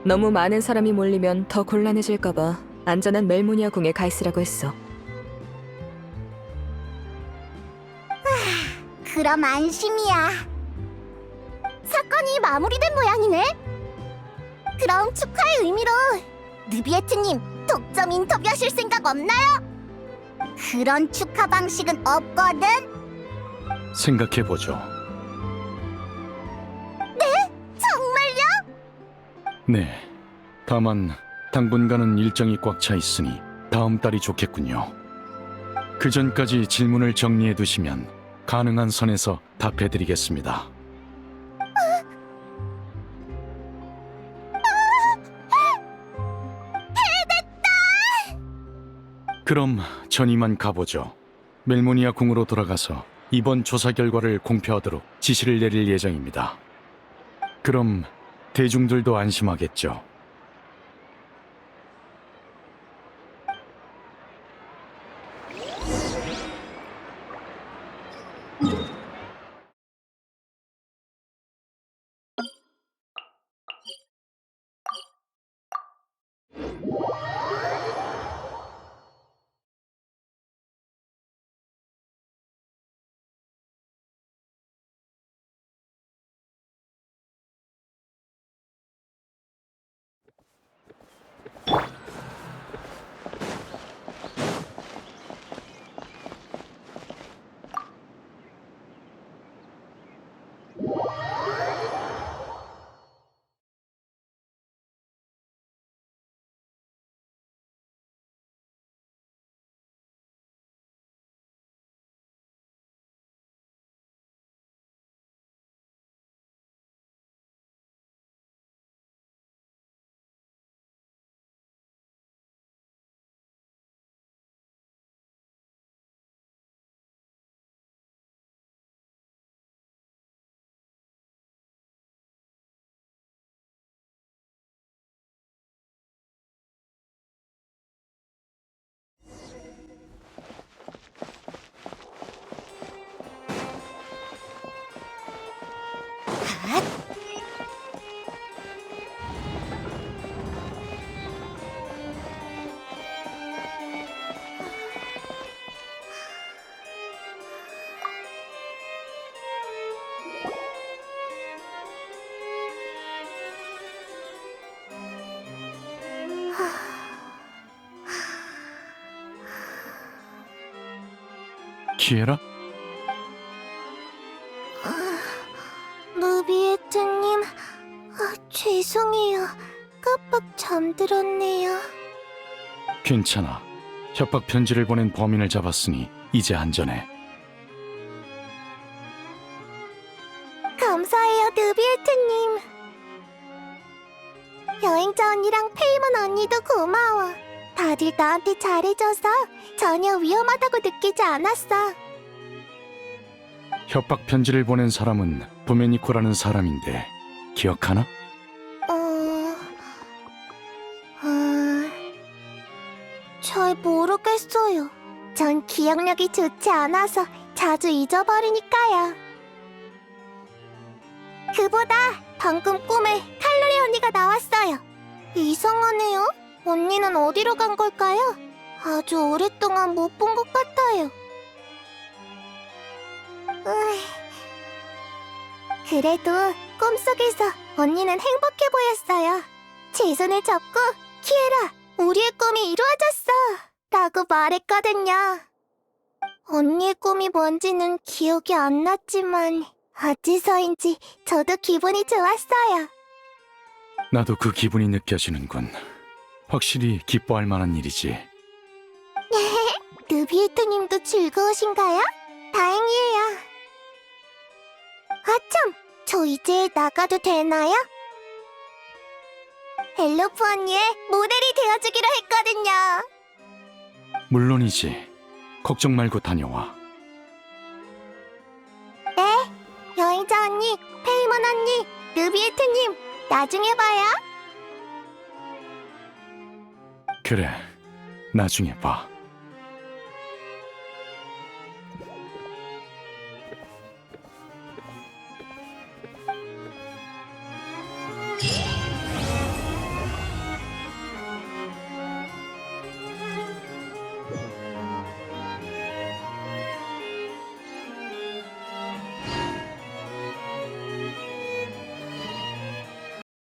너무 많은 사람이 몰리면 더 곤란해질까봐 안전한 멜모니아 궁에 가 있으라고 했어. 그럼 안심이야. 사건이 마무리된 모양이네. 그럼 축하의 의미로 느비에트님 독점 인터뷰하실 생각 없나요? 그런 축하 방식은 없거든. 생각해보죠. 네? 정말요? 네. 다만 당분간은 일정이 꽉 차 있으니 다음 달이 좋겠군요. 그 전까지 질문을 정리해 두시면 가능한 선에서 답해드리겠습니다. 그럼 전 이만 가보죠. 멜모니아 궁으로 돌아가서 이번 조사 결과를 공표하도록 지시를 내릴 예정입니다. 그럼 대중들도 안심하겠죠. 키에라? 느비에트님, 죄송해요. 깜빡 잠들었네요. 괜찮아. 협박 편지를 보낸 범인을 잡았으니 이제 안전해. 감사해요, 느비에트님. 여행자 언니랑 페이먼 언니도 고마워. 다들 나한테 잘해줘서 전혀 위험하다고 느끼지 않았어. 협박 편지를 보낸 사람은 도메니코라는 사람인데 기억하나? 잘 모르겠어요. 전 기억력이 좋지 않아서 자주 잊어버리니까요. 그보다 방금 꿈에 칼로리 언니가 나왔어요. 이상하네요. 언니는 어디로 간 걸까요? 아주 오랫동안 못 본 것 같아요. 그래도 꿈속에서 언니는 행복해 보였어요. 제 손을 잡고 키에라, 우리의 꿈이 이루어졌어! 라고 말했거든요. 언니의 꿈이 뭔지는 기억이 안 났지만 어째서인지 저도 기분이 좋았어요. 나도 그 기분이 느껴지는군. 확실히 기뻐할 만한 일이지. 느비에트님도 즐거우신가요? 다행이에요. 아참, 저 이제 나가도 되나요? 엘로프 언니의 모델이 되어주기로 했거든요. 물론이지. 걱정 말고 다녀와. 나중에 봐요. 그래, 나중에 봐.